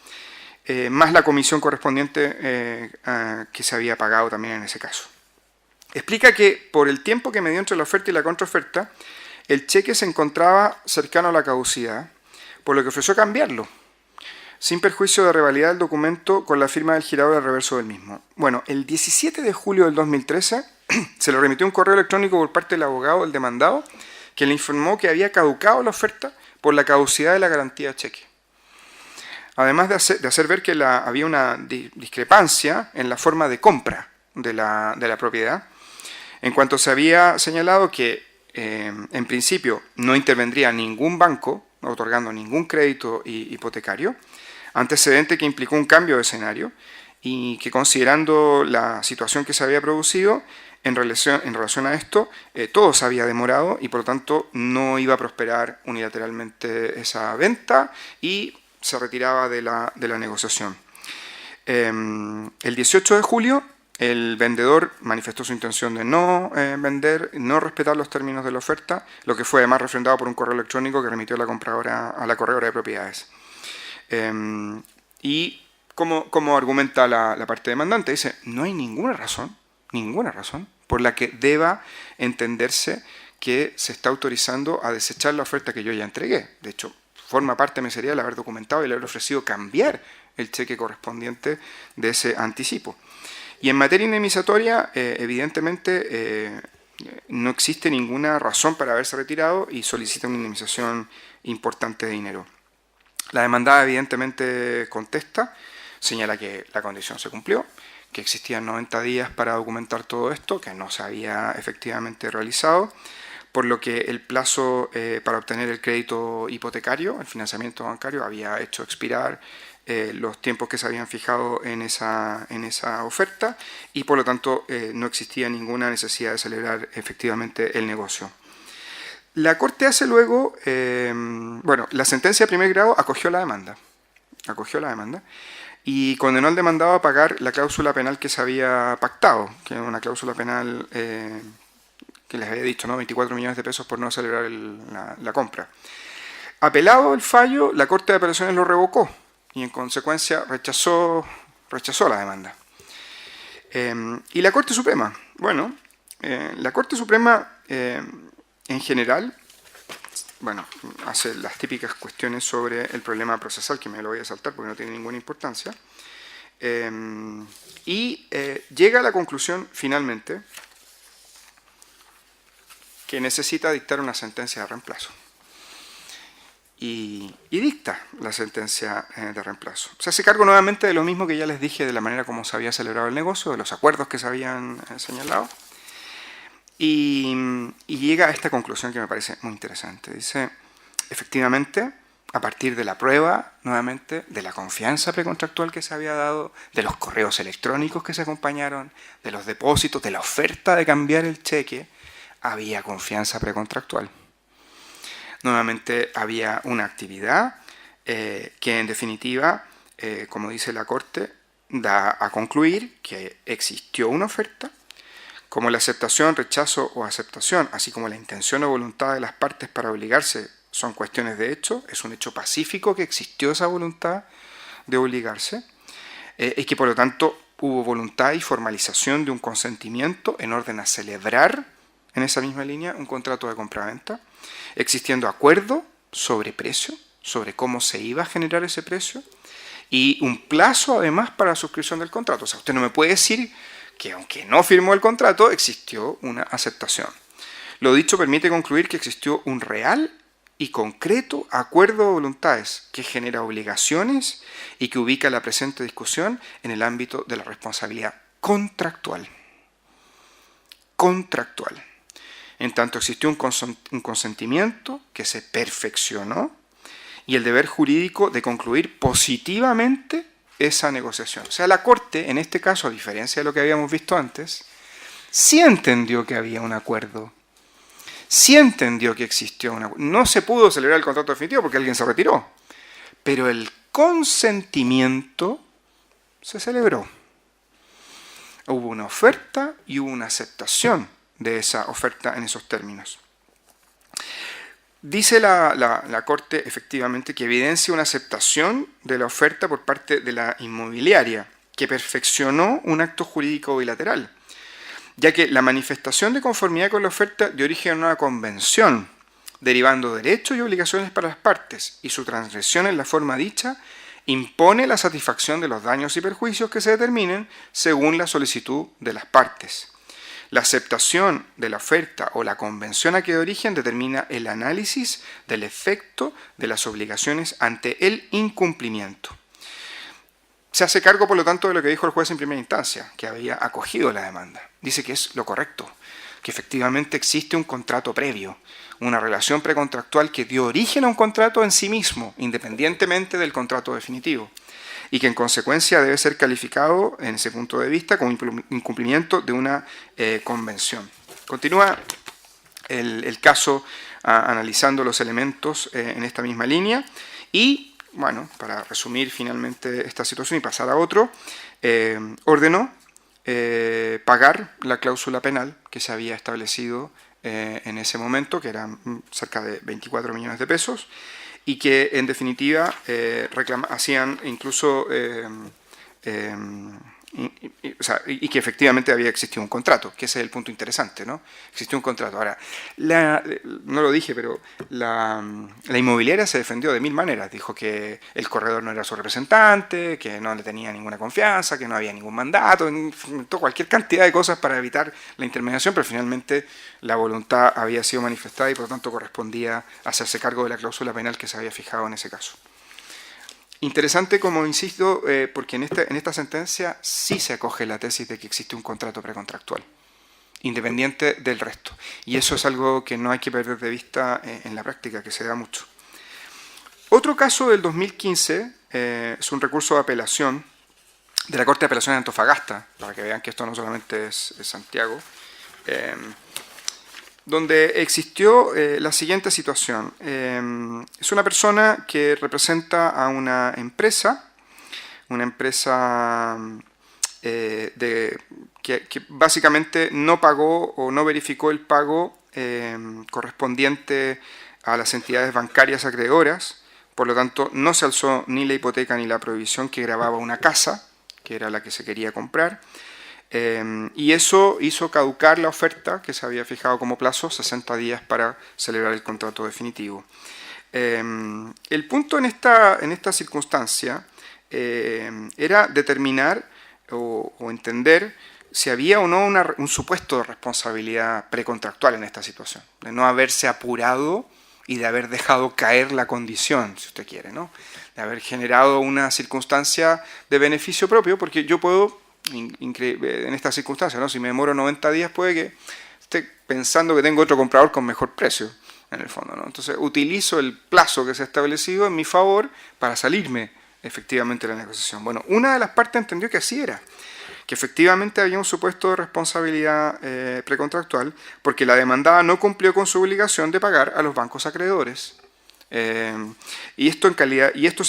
[SPEAKER 1] más la comisión correspondiente que se había pagado también en ese caso. Explica que por el tiempo que medió entre la oferta y la contraoferta, el cheque se encontraba cercano a la caducidad, por lo que ofreció cambiarlo, sin perjuicio de revalidar el documento con la firma del girador al reverso del mismo. Bueno, el 17 de julio del 2013 se le remitió un correo electrónico por parte del abogado del demandado que le informó que había caducado la oferta por la caducidad de la garantía de cheque. Además de hacer ver que había una discrepancia en la forma de compra de la propiedad, en cuanto se había señalado que en principio no intervendría ningún banco otorgando ningún crédito hipotecario, antecedente que implicó un cambio de escenario y que considerando la situación que se había producido en relación a esto, todo se había demorado y por lo tanto no iba a prosperar unilateralmente esa venta y se retiraba de la negociación. El 18 de julio el vendedor manifestó su intención de no vender, no respetar los términos de la oferta, lo que fue además refrendado por un correo electrónico que remitió la compradora a la corredora de propiedades. Y como argumenta la parte demandante, dice, no hay ninguna razón por la que deba entenderse que se está autorizando a desechar la oferta que yo ya entregué. De hecho, forma parte me sería el haber documentado y el haber ofrecido cambiar el cheque correspondiente de ese anticipo. Y en materia indemnizatoria, evidentemente, no existe ninguna razón para haberse retirado y solicita una indemnización importante de dinero. La demandada evidentemente contesta, señala que la condición se cumplió, que existían 90 días para documentar todo esto, que no se había efectivamente realizado, por lo que el plazo para obtener el crédito hipotecario, el financiamiento bancario, había hecho expirar los tiempos que se habían fijado en esa oferta y por lo tanto no existía ninguna necesidad de celebrar efectivamente el negocio. La Corte hace luego, la sentencia de primer grado acogió la demanda y condenó al demandado a pagar la cláusula penal que se había pactado, que era una cláusula penal que les había dicho, ¿no? 24 millones de pesos por no celebrar la compra. Apelado el fallo, la Corte de Apelaciones lo revocó y en consecuencia rechazó la demanda. ¿Y la Corte Suprema? Bueno, la Corte Suprema en general, hace las típicas cuestiones sobre el problema procesal, que me lo voy a saltar porque no tiene ninguna importancia, y llega a la conclusión finalmente que necesita dictar una sentencia de reemplazo. Y dicta la sentencia de reemplazo. Se hace cargo nuevamente de lo mismo que ya les dije de la manera como se había celebrado el negocio, de los acuerdos que se habían señalado, y llega a esta conclusión que me parece muy interesante. Dice, efectivamente, a partir de la prueba, nuevamente, de la confianza precontractual que se había dado, de los correos electrónicos que se acompañaron, de los depósitos, de la oferta de cambiar el cheque, había confianza precontractual. Nuevamente había una actividad que en definitiva, como dice la Corte, da a concluir que existió una oferta Como la aceptación, rechazo o aceptación, así como la intención o voluntad de las partes para obligarse, son cuestiones de hecho, es un hecho pacífico que existió esa voluntad de obligarse, y que por lo tanto hubo voluntad y formalización de un consentimiento en orden a celebrar, en esa misma línea, un contrato de compraventa, existiendo acuerdo sobre precio, sobre cómo se iba a generar ese precio, y un plazo además para la suscripción del contrato. O sea, usted no me puede decir que aunque no firmó el contrato, existió una aceptación. Lo dicho permite concluir que existió un real y concreto acuerdo de voluntades que genera obligaciones y que ubica la presente discusión en el ámbito de la responsabilidad contractual. Contractual. En tanto existió un consentimiento que se perfeccionó y el deber jurídico de concluir positivamente esa negociación. O sea, la Corte, en este caso, a diferencia de lo que habíamos visto antes, sí entendió que había un acuerdo. Sí entendió que existió un acuerdo. No se pudo celebrar el contrato definitivo porque alguien se retiró, pero el consentimiento se celebró. Hubo una oferta y hubo una aceptación de esa oferta en esos términos. Dice la Corte efectivamente que evidencia una aceptación de la oferta por parte de la inmobiliaria, que perfeccionó un acto jurídico bilateral, ya que la manifestación de conformidad con la oferta dio origen a una convención, derivando derechos y obligaciones para las partes, y su transgresión en la forma dicha impone la satisfacción de los daños y perjuicios que se determinen según la solicitud de las partes. La aceptación de la oferta o la convención a que de origen determina el análisis del efecto de las obligaciones ante el incumplimiento. Se hace cargo, por lo tanto, de lo que dijo el juez en primera instancia, que había acogido la demanda. Dice que es lo correcto, que efectivamente existe un contrato previo, una relación precontractual que dio origen a un contrato en sí mismo, independientemente del contrato definitivo, y que en consecuencia debe ser calificado, en ese punto de vista, como incumplimiento de una convención. Continúa el caso analizando los elementos en esta misma línea y, bueno, para resumir finalmente esta situación y pasar a otro, ordenó pagar la cláusula penal que se había establecido en ese momento, que eran cerca de 24 millones de pesos, y que en definitiva hacían incluso y que efectivamente había existido un contrato, que ese es el punto interesante, ¿no? Existió un contrato. Ahora, no lo dije, pero la inmobiliaria se defendió de mil maneras. Dijo que el corredor no era su representante, que no le tenía ninguna confianza, que no había ningún mandato, cualquier cantidad de cosas para evitar la intermediación, pero finalmente la voluntad había sido manifestada y por lo tanto correspondía hacerse cargo de la cláusula penal que se había fijado en ese caso. Interesante, como insisto, porque en esta sentencia sí se acoge la tesis de que existe un contrato precontractual, independiente del resto. Y eso es algo que no hay que perder de vista en la práctica, que se da mucho. Otro caso del 2015 es un recurso de apelación de la Corte de Apelación de Antofagasta, para que vean que esto no solamente es Santiago, donde existió la siguiente situación. Es una persona que representa a una empresa que básicamente no pagó o no verificó el pago correspondiente a las entidades bancarias acreedoras, por lo tanto no se alzó ni la hipoteca ni la prohibición que gravaba una casa, que era la que se quería comprar, y eso hizo caducar la oferta que se había fijado como plazo, 60 días para celebrar el contrato definitivo. El punto en esta circunstancia era determinar o entender si había o no un supuesto de responsabilidad precontractual en esta situación, de no haberse apurado y de haber dejado caer la condición, si usted quiere, ¿no? De haber generado una circunstancia de beneficio propio, porque yo puedo, en esta circunstancia, ¿no? Si me demoro 90 días, puede que esté pensando que tengo otro comprador con mejor precio, en el fondo, ¿no? Entonces utilizo el plazo que se ha establecido en mi favor para salirme efectivamente de la negociación. Bueno, una de las partes entendió que así era, que efectivamente había un supuesto de responsabilidad precontractual porque la demandada no cumplió con su obligación de pagar a los bancos acreedores. Y estos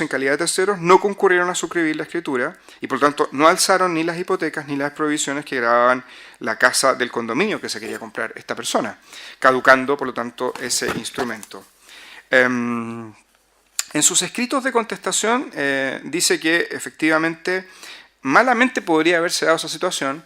[SPEAKER 1] en calidad de terceros no concurrieron a suscribir la escritura y por lo tanto no alzaron ni las hipotecas ni las provisiones que grababan la casa del condominio que se quería comprar esta persona, caducando por lo tanto ese instrumento. En sus escritos de contestación dice que efectivamente malamente podría haberse dado esa situación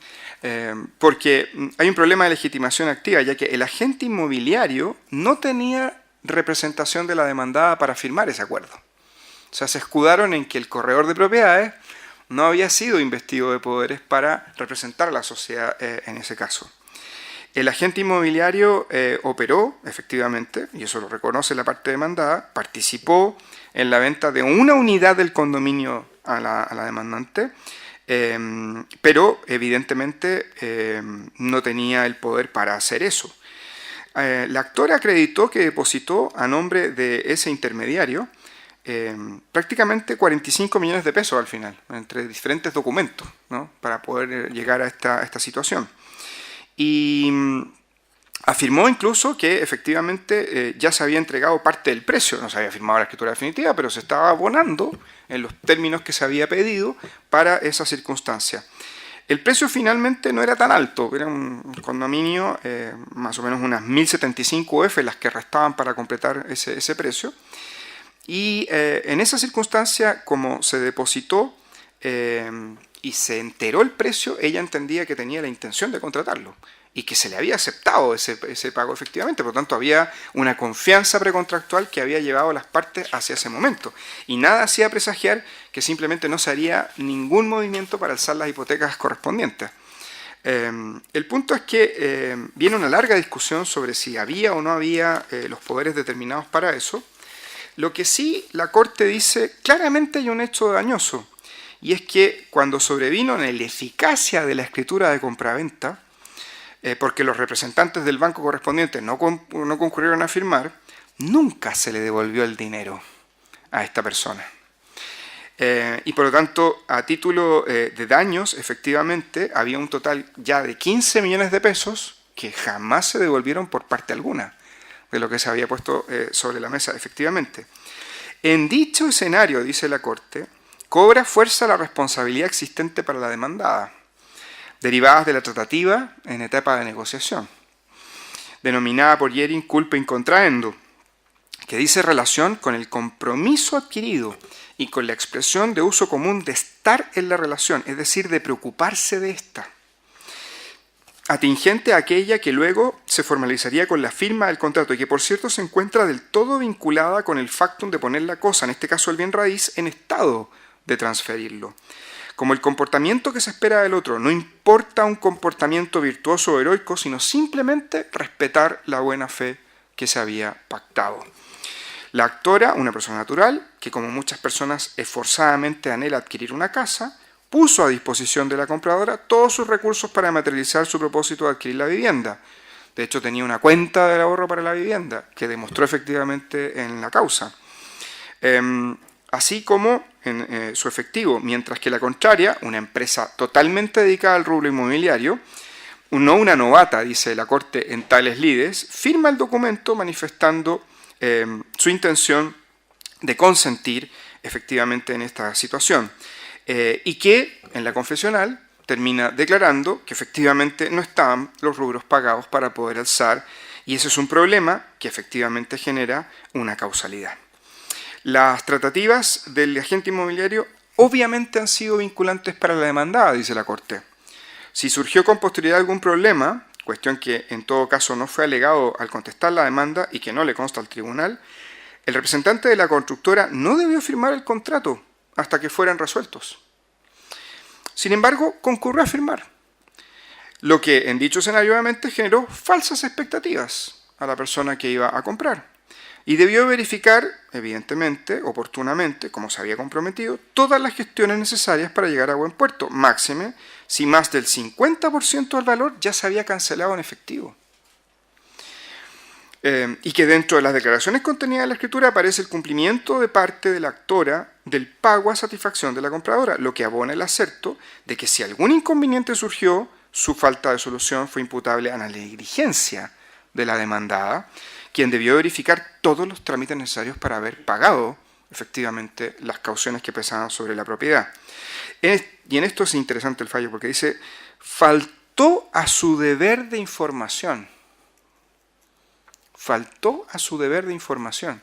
[SPEAKER 1] porque hay un problema de legitimación activa, ya que el agente inmobiliario no tenía representación de la demandada para firmar ese acuerdo. O sea, se escudaron en que el corredor de propiedades no había sido investido de poderes para representar a la sociedad en ese caso. El agente inmobiliario operó, efectivamente, y eso lo reconoce la parte demandada, participó en la venta de una unidad del condominio a la demandante, pero evidentemente no tenía el poder para hacer eso. La actora acreditó que depositó a nombre de ese intermediario prácticamente 45 millones de pesos al final, entre diferentes documentos, ¿no? Para poder llegar a esta situación. Y afirmó incluso que efectivamente ya se había entregado parte del precio, no se había firmado la escritura definitiva, pero se estaba abonando en los términos que se había pedido para esa circunstancia. El precio finalmente no era tan alto, era un condominio, más o menos unas 1075 UF las que restaban para completar ese precio. Y en esa circunstancia, como se depositó y se enteró el precio, ella entendía que tenía la intención de contratarlo y que se le había aceptado ese pago efectivamente. Por lo tanto, había una confianza precontractual que había llevado a las partes hacia ese momento. Y nada hacía presagiar que simplemente no se haría ningún movimiento para alzar las hipotecas correspondientes. El punto es que viene una larga discusión sobre si había o no había los poderes determinados para eso. Lo que sí la Corte dice, claramente hay un hecho dañoso, y es que cuando sobrevino en la eficacia de la escritura de compraventa, porque los representantes del banco correspondiente no concurrieron a firmar, nunca se le devolvió el dinero a esta persona. Y por lo tanto, a título de daños, efectivamente, había un total ya de 15 millones de pesos que jamás se devolvieron por parte alguna de lo que se había puesto sobre la mesa, efectivamente. En dicho escenario, dice la Corte, cobra fuerza la responsabilidad existente para la demandada, derivadas de la tratativa en etapa de negociación, denominada por Jering culpa in contraendo, que dice relación con el compromiso adquirido y con la expresión de uso común de estar en la relación, es decir, de preocuparse de esta, atingente a aquella que luego se formalizaría con la firma del contrato y que, por cierto, se encuentra del todo vinculada con el factum de poner la cosa, en este caso el bien raíz, en estado de transferirlo. Como el comportamiento que se espera del otro no importa un comportamiento virtuoso o heroico, sino simplemente respetar la buena fe que se había pactado. La actora, una persona natural, que como muchas personas esforzadamente anhela adquirir una casa, puso a disposición de la compradora todos sus recursos para materializar su propósito de adquirir la vivienda. De hecho, tenía una cuenta del ahorro para la vivienda, que demostró efectivamente en la causa. Así como en su efectivo, mientras que la contraria, una empresa totalmente dedicada al rubro inmobiliario, no una novata, dice la Corte, en tales lides, firma el documento manifestando su intención de consentir efectivamente en esta situación. Y que en la confesional termina declarando que efectivamente no estaban los rubros pagados para poder alzar, y ese es un problema que efectivamente genera una causalidad. Las tratativas del agente inmobiliario obviamente han sido vinculantes para la demandada, dice la Corte. Si surgió con posterioridad algún problema, cuestión que en todo caso no fue alegado al contestar la demanda y que no le consta al tribunal, el representante de la constructora no debió firmar el contrato hasta que fueran resueltos. Sin embargo, concurrió a firmar, lo que en dicho escenario obviamente generó falsas expectativas a la persona que iba a comprar. Y debió verificar, evidentemente, oportunamente, como se había comprometido, todas las gestiones necesarias para llegar a buen puerto, máxime si más del 50% del valor ya se había cancelado en efectivo. Y que dentro de las declaraciones contenidas en la escritura aparece el cumplimiento de parte de la actora del pago a satisfacción de la compradora, lo que abona el acerto de que si algún inconveniente surgió, su falta de solución fue imputable a la negligencia de la demandada, quien debió verificar todos los trámites necesarios para haber pagado efectivamente las cauciones que pesaban sobre la propiedad. Y en esto es interesante el fallo, porque dice, faltó a su deber de información. Faltó a su deber de información.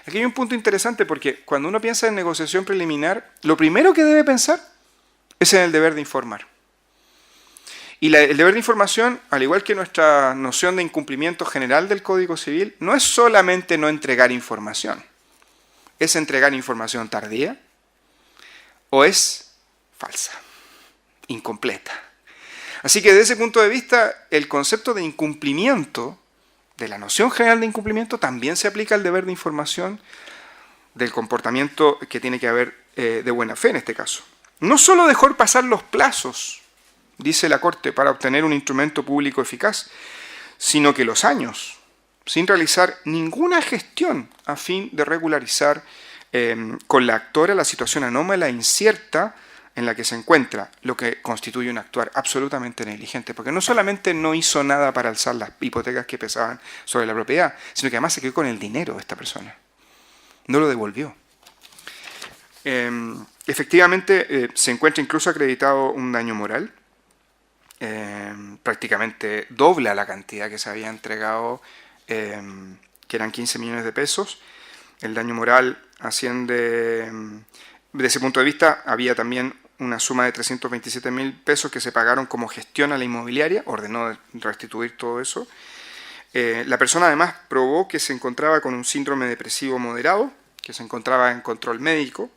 [SPEAKER 1] Aquí hay un punto interesante, porque cuando uno piensa en negociación preliminar, lo primero que debe pensar es en el deber de informar. Y el deber de información, al igual que nuestra noción de incumplimiento general del Código Civil, no es solamente no entregar información. ¿Es entregar información tardía? ¿O es falsa? Incompleta. Así que desde ese punto de vista, el concepto de incumplimiento, de la noción general de incumplimiento, también se aplica al deber de información del comportamiento que tiene que haber de buena fe en este caso. No solo dejó pasar los plazos, dice la Corte, para obtener un instrumento público eficaz, sino que los años, sin realizar ninguna gestión a fin de regularizar con la actora la situación anómala e incierta en la que se encuentra, lo que constituye un actuar absolutamente negligente, porque no solamente no hizo nada para alzar las hipotecas que pesaban sobre la propiedad, sino que además se quedó con el dinero de esta persona. No lo devolvió. Efectivamente, se encuentra incluso acreditado un daño moral, prácticamente dobla la cantidad que se había entregado, que eran 15 millones de pesos. El daño moral asciende, desde ese punto de vista, había también una suma de 327.000 pesos que se pagaron como gestión a la inmobiliaria, ordenó restituir todo eso. La persona además probó que se encontraba con un síndrome depresivo moderado, que se encontraba en control médico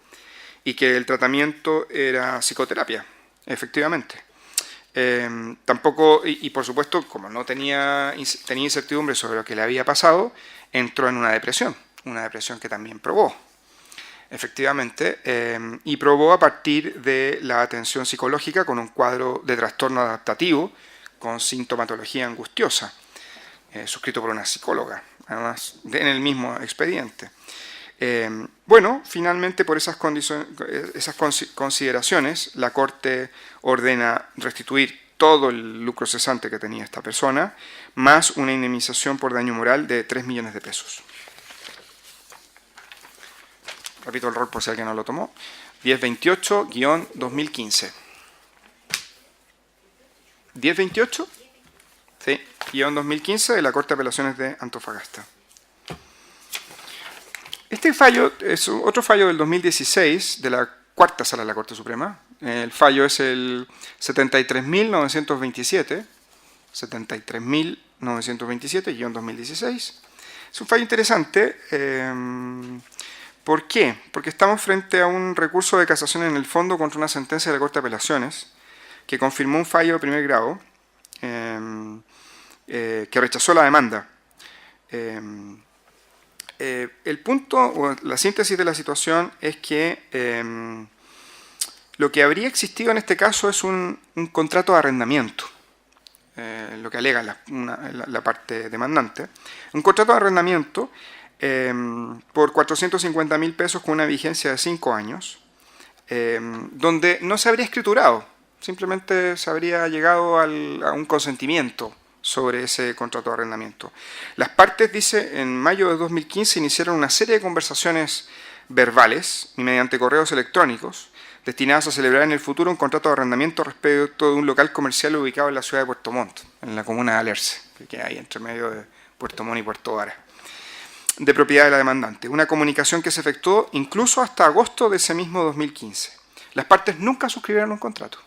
[SPEAKER 1] y que el tratamiento era psicoterapia, efectivamente. Tampoco, y por supuesto, como no tenía incertidumbre sobre lo que le había pasado, entró en una depresión que también probó, efectivamente, y probó a partir de la atención psicológica con un cuadro de trastorno adaptativo con sintomatología angustiosa, suscrito por una psicóloga, además en el mismo expediente. Bueno, finalmente por esas consideraciones, la Corte ordena restituir todo el lucro cesante que tenía esta persona, más una indemnización por daño moral de 3 millones de pesos. Repito el rol por si alguien no lo tomó. 1028-2015. 1028, sí, -2015 de la Corte de Apelaciones de Antofagasta. Este fallo es otro fallo del 2016 de la Cuarta Sala de la Corte Suprema. El fallo es el 73.927, 73.927-2016. Es un fallo interesante. ¿Por qué? Porque estamos frente a un recurso de casación en el fondo contra una sentencia de la Corte de Apelaciones que confirmó un fallo de primer grado que rechazó la demanda. El punto, o la síntesis de la situación es que lo que habría existido en este caso es un contrato de arrendamiento, lo que alega la parte demandante, un contrato de arrendamiento por 450.000 pesos con una vigencia de 5 años, donde no se habría escriturado, simplemente se habría llegado a un consentimiento sobre ese contrato de arrendamiento. Las partes, dice, en mayo de 2015 iniciaron una serie de conversaciones verbales y mediante correos electrónicos destinadas a celebrar en el futuro un contrato de arrendamiento respecto de un local comercial ubicado en la ciudad de Puerto Montt, en la comuna de Alerce, que queda ahí entre medio de Puerto Montt y Puerto Vara, de propiedad de la demandante. Una comunicación que se efectuó incluso hasta agosto de ese mismo 2015. Las partes nunca suscribieron un contrato.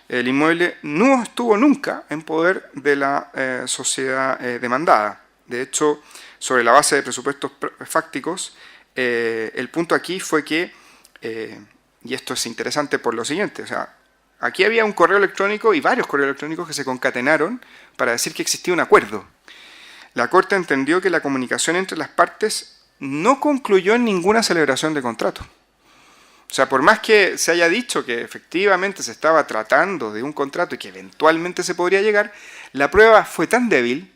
[SPEAKER 1] El inmueble no estuvo nunca en poder de la sociedad demandada. De hecho, sobre la base de presupuestos fácticos, el punto aquí fue que, y esto es interesante por lo siguiente, o sea, aquí había un correo electrónico y varios correos electrónicos que se concatenaron para decir que existía un acuerdo. La Corte entendió que la comunicación entre las partes no concluyó en ninguna celebración de contrato. O sea, por más que se haya dicho que efectivamente se estaba tratando de un contrato y que eventualmente se podría llegar, la prueba fue tan débil,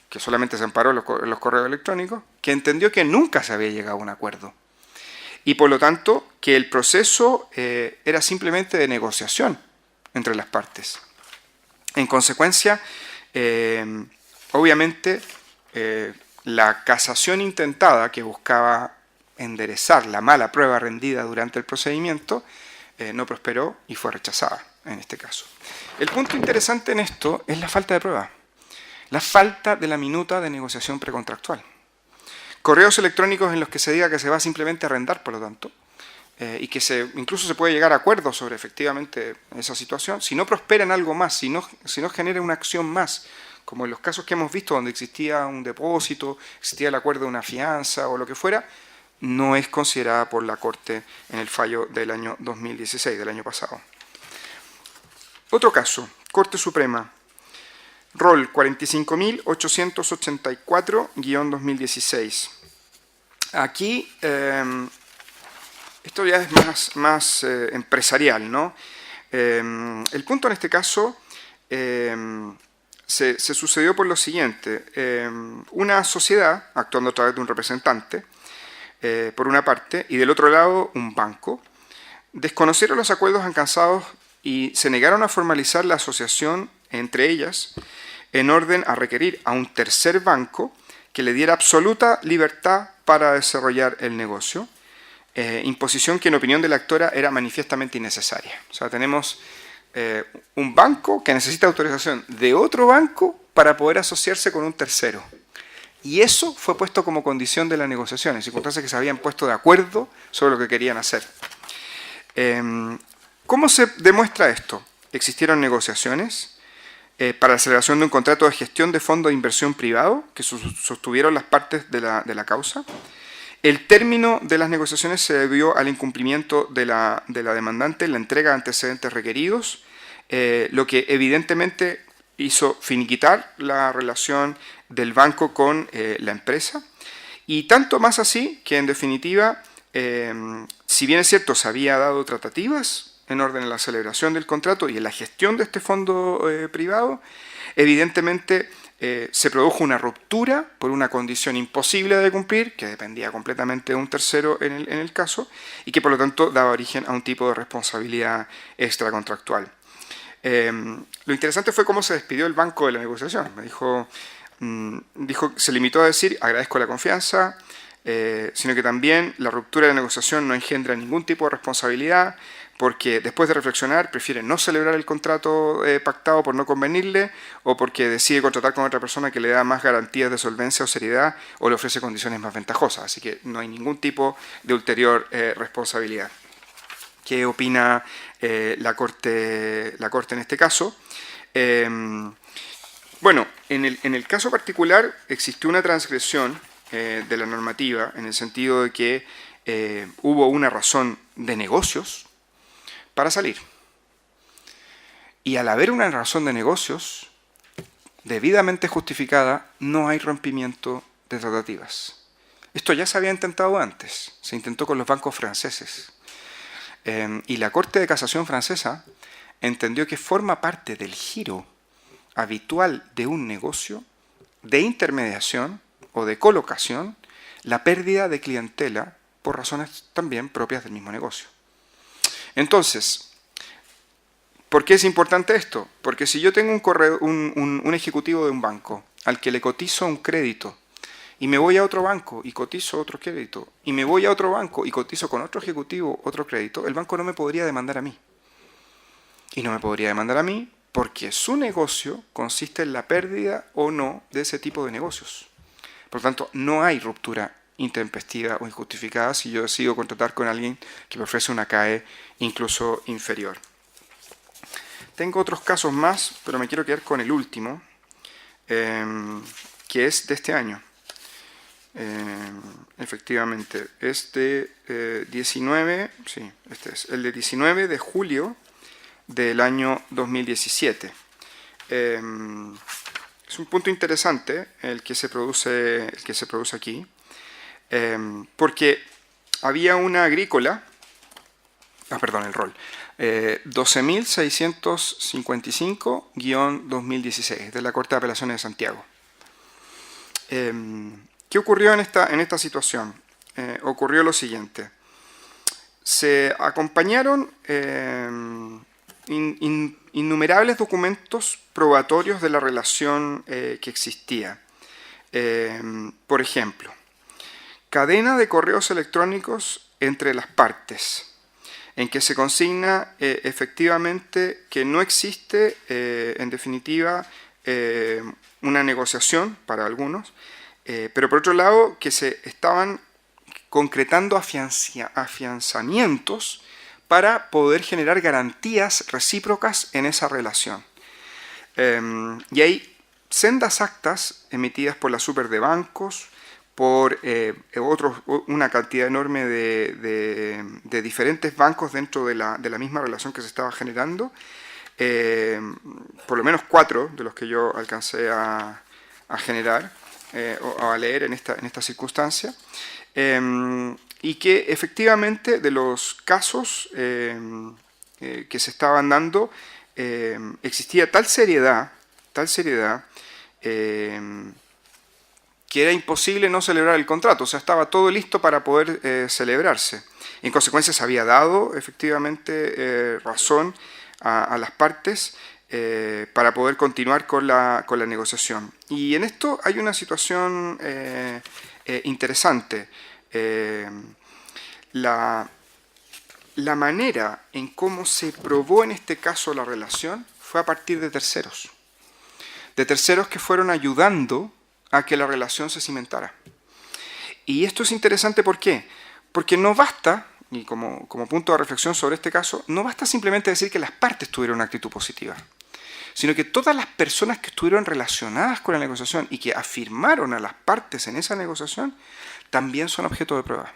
[SPEAKER 1] que solamente se amparó en los correos electrónicos, que entendió que nunca se había llegado a un acuerdo. Y por lo tanto, que el proceso era simplemente de negociación entre las partes. En consecuencia, obviamente, La casación intentada, que buscaba enderezar la mala prueba rendida durante el procedimiento, no prosperó y fue rechazada en este caso. El punto interesante en esto es la falta de prueba, la falta de la minuta de negociación precontractual. Correos electrónicos en los que se diga que se va simplemente a arrendar, por lo tanto, y que incluso se puede llegar a acuerdos sobre efectivamente esa situación, si no prospera en algo más, si no genera una acción más, como en los casos que hemos visto donde existía un depósito, existía el acuerdo de una fianza o lo que fuera, no es considerada por la Corte en el fallo del año 2016, del año pasado. Otro caso, Corte Suprema, rol 45.884-2016. Aquí, esto ya es más empresarial, ¿no? El punto en este caso se sucedió por lo siguiente. Una sociedad, actuando a través de un representante, por una parte, y del otro lado un banco, desconocieron los acuerdos alcanzados y se negaron a formalizar la asociación entre ellas en orden a requerir a un tercer banco que le diera absoluta libertad para desarrollar el negocio, imposición que en opinión de la actora era manifiestamente innecesaria. O sea, tenemos un banco que necesita autorización de otro banco para poder asociarse con un tercero. Y eso fue puesto como condición de la negociación, en circunstancias que se habían puesto de acuerdo sobre lo que querían hacer. ¿Cómo se demuestra esto? Existieron negociaciones para la celebración de un contrato de gestión de fondo de inversión privado que sostuvieron las partes de la causa. El término de las negociaciones se debió al incumplimiento de la demandante en la entrega de antecedentes requeridos, lo que evidentemente hizo finiquitar la relación del banco con la empresa, y tanto más así que en definitiva, si bien es cierto se había dado tratativas en orden a la celebración del contrato y en la gestión de este fondo privado, evidentemente se produjo una ruptura por una condición imposible de cumplir, que dependía completamente de un tercero en el caso, y que por lo tanto daba origen a un tipo de responsabilidad extracontractual. Lo interesante fue cómo se despidió el banco de la negociación. Me dijo, se limitó a decir, agradezco la confianza, sino que también la ruptura de la negociación no engendra ningún tipo de responsabilidad, porque después de reflexionar prefiere no celebrar el contrato pactado por no convenirle, o porque decide contratar con otra persona que le da más garantías de solvencia o seriedad, o le ofrece condiciones más ventajosas. Así que no hay ningún tipo de ulterior responsabilidad. ¿Qué opina la Corte en este caso? Bueno, en el caso particular existió una transgresión de la normativa en el sentido de que hubo una razón de negocios para salir. Y al haber una razón de negocios debidamente justificada, no hay rompimiento de tratativas. Esto ya se había intentado antes, se intentó con los bancos franceses. Y la Corte de Casación francesa entendió que forma parte del giro habitual de un negocio de intermediación o de colocación la pérdida de clientela por razones también propias del mismo negocio. Entonces, ¿por qué es importante esto? Porque si yo tengo un ejecutivo de un banco al que le cotizo un crédito y me voy a otro banco y cotizo otro crédito, y me voy a otro banco y cotizo con otro ejecutivo otro crédito, el banco no me podría demandar a mí. Y no me podría demandar a mí porque su negocio consiste en la pérdida o no de ese tipo de negocios. Por lo tanto, no hay ruptura intempestiva o injustificada si yo decido contratar con alguien que me ofrece una CAE incluso inferior. Tengo otros casos más, pero me quiero quedar con el último, que es de este año. Efectivamente, es de 19, sí, este es el de 19 de julio del año 2017. Es un punto interesante el que se produce aquí, porque había una agrícola, el rol, 12.655-2016 de la Corte de Apelaciones de Santiago. ¿Qué ocurrió en esta situación? Ocurrió lo siguiente. Se acompañaron innumerables documentos probatorios de la relación que existía. Por ejemplo, cadena de correos electrónicos entre las partes, en que se consigna efectivamente que no existe, en definitiva, una negociación para algunos, pero por otro lado que se estaban concretando afianzamientos para poder generar garantías recíprocas en esa relación. Y hay sendas actas emitidas por la super de bancos, por una cantidad enorme de diferentes bancos dentro de la misma relación que se estaba generando, por lo menos 4 de los que yo alcancé a generar o a leer en esta circunstancia, y que efectivamente de los casos que se estaban dando existía tal seriedad que era imposible no celebrar el contrato, o sea, estaba todo listo para poder celebrarse. En consecuencia se había dado efectivamente razón a las partes para poder continuar con la negociación. Y en esto hay una situación interesante. La manera en cómo se probó en este caso la relación fue a partir de terceros que fueron ayudando a que la relación se cimentara. Y esto es interesante, ¿por qué? Porque no basta, y como punto de reflexión sobre este caso, no basta simplemente decir que las partes tuvieron una actitud positiva, sino que todas las personas que estuvieron relacionadas con la negociación y que afirmaron a las partes en esa negociación también son objeto de prueba.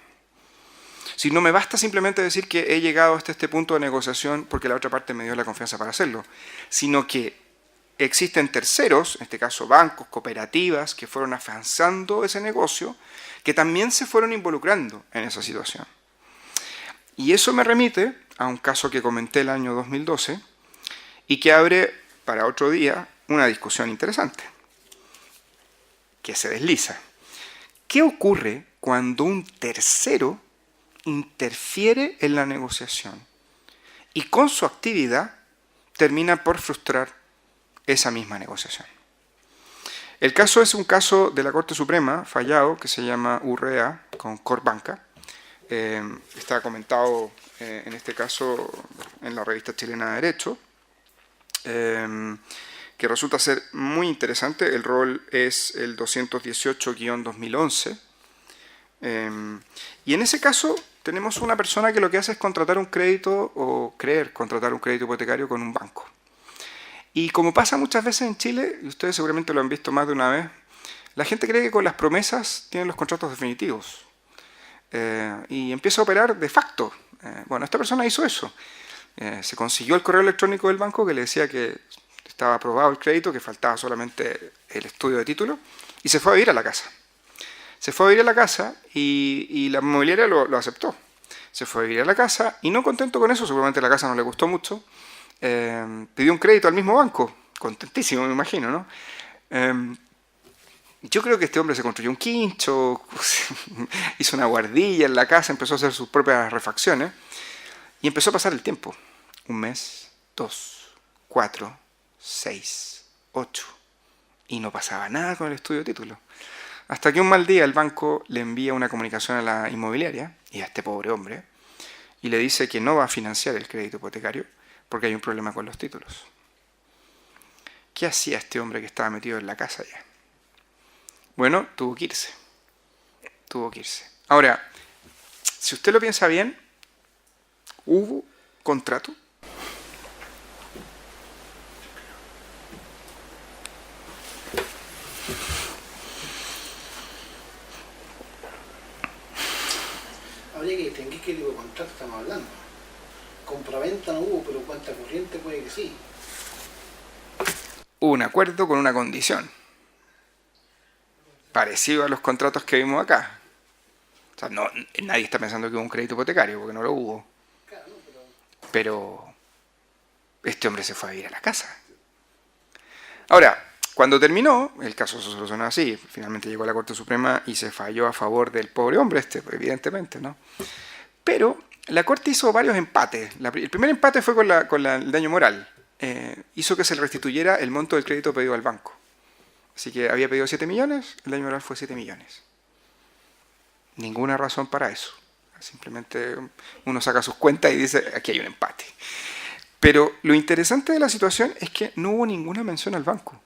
[SPEAKER 1] Si no me basta simplemente decir que he llegado hasta este punto de negociación porque la otra parte me dio la confianza para hacerlo, sino que existen terceros, en este caso bancos, cooperativas, que fueron afianzando ese negocio, que también se fueron involucrando en esa situación. Y eso me remite a un caso que comenté el año 2012 y que abre para otro día una discusión interesante, que se desliza. ¿Qué ocurre cuando un tercero interfiere en la negociación y con su actividad termina por frustrar esa misma negociación? El caso es un caso de la Corte Suprema fallado que se llama Urrea con Corbanca. Está comentado en este caso en la revista chilena de Derecho, que resulta ser muy interesante. El rol es el 218-2011. Y en ese caso tenemos una persona que lo que hace es contratar un crédito o creer contratar un crédito hipotecario con un banco. Y como pasa muchas veces en Chile, y ustedes seguramente lo han visto más de una vez, la gente cree que con las promesas tienen los contratos definitivos. Y empieza a operar de facto. Bueno, esta persona hizo eso. Se consiguió el correo electrónico del banco que le decía que estaba aprobado el crédito, que faltaba solamente el estudio de título, y se fue a vivir a la casa. Se fue a vivir a la casa y la inmobiliaria lo aceptó. Se fue a vivir a la casa y no contento con eso, seguramente la casa no le gustó mucho, pidió un crédito al mismo banco, contentísimo me imagino, ¿no? Yo creo que este hombre se construyó un quincho, hizo una guardilla en la casa, empezó a hacer sus propias refacciones y empezó a pasar el tiempo. 1 mes, 2, 4, 6, 8 y no pasaba nada con el estudio de título. Hasta que un mal día el banco le envía una comunicación a la inmobiliaria y a este pobre hombre y le dice que no va a financiar el crédito hipotecario porque hay un problema con los títulos. ¿Qué hacía este hombre que estaba metido en la casa ya? Bueno, tuvo que irse. Ahora, si usted lo piensa bien, ¿hubo contrato?
[SPEAKER 2] Habría que distinguir qué tipo de contrato estamos hablando. Compraventa no hubo, pero cuenta corriente puede que sí.
[SPEAKER 1] Hubo un acuerdo con una condición, parecido a los contratos que vimos acá. O sea, no, nadie está pensando que hubo un crédito hipotecario, porque no lo hubo.
[SPEAKER 2] Claro,
[SPEAKER 1] Pero este hombre se fue a vivir a la casa. Ahora, cuando terminó, el caso se solucionó así. Finalmente llegó a la Corte Suprema y se falló a favor del pobre hombre evidentemente, ¿no? Pero la Corte hizo varios empates. El primer empate fue con el daño moral. Hizo que se le restituyera el monto del crédito pedido al banco. Así que había pedido 7 millones, el daño moral fue 7 millones. Ninguna razón para eso. Simplemente uno saca sus cuentas y dice, aquí hay un empate. Pero lo interesante de la situación es que no hubo ninguna mención al banco.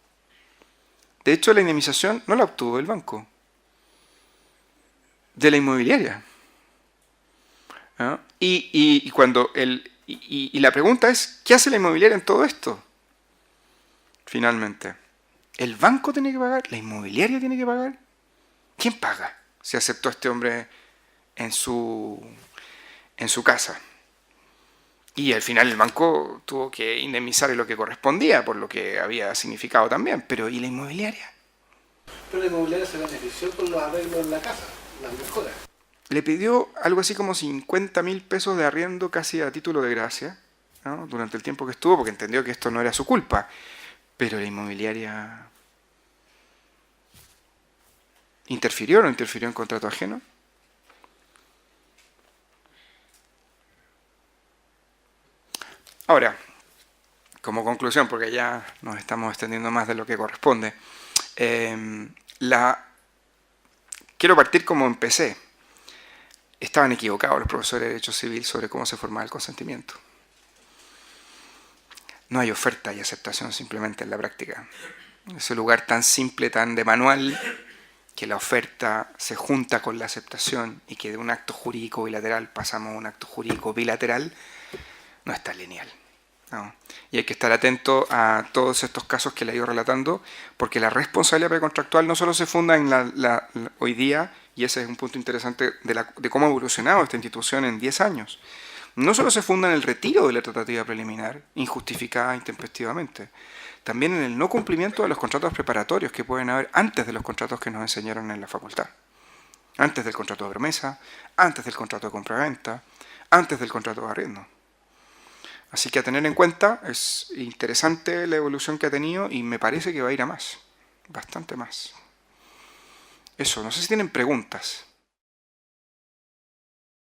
[SPEAKER 1] De hecho, la indemnización no la obtuvo el banco, de la inmobiliaria. ¿No? Y la pregunta es, ¿qué hace la inmobiliaria en todo esto? Finalmente, ¿el banco tiene que pagar? ¿La inmobiliaria tiene que pagar? ¿Quién paga si aceptó a este hombre en su casa? Y al final el banco tuvo que indemnizar lo que correspondía, por lo que había significado también. Pero ¿y la inmobiliaria?
[SPEAKER 2] Pero la inmobiliaria se benefició con los arreglos en la casa, las mejoras.
[SPEAKER 1] Le pidió algo así como 50.000 pesos de arriendo casi a título de gracia, ¿no? Durante el tiempo que estuvo, porque entendió que esto no era su culpa. Pero la inmobiliaria ¿interfirió o no interfirió en contrato ajeno? Ahora, como conclusión, porque ya nos estamos extendiendo más de lo que corresponde, quiero partir como empecé. Estaban equivocados los profesores de Derecho Civil sobre cómo se formaba el consentimiento. No hay oferta y aceptación simplemente en la práctica. Ese lugar tan simple, tan de manual, que la oferta se junta con la aceptación y que de un acto jurídico bilateral pasamos a un acto jurídico bilateral, no es tan lineal. No. Y hay que estar atento a todos estos casos que le he ido relatando, porque la responsabilidad precontractual no solo se funda en hoy día, y ese es un punto interesante de cómo ha evolucionado esta institución en 10 años, no solo se funda en el retiro de la tratativa preliminar, injustificada intempestivamente, también en el no cumplimiento de los contratos preparatorios que pueden haber antes de los contratos que nos enseñaron en la facultad. Antes del contrato de promesa, antes del contrato de compraventa, antes del contrato de arriendo. Así que a tener en cuenta, es interesante la evolución que ha tenido y me parece que va a ir a más, bastante más. Eso, no sé si tienen preguntas.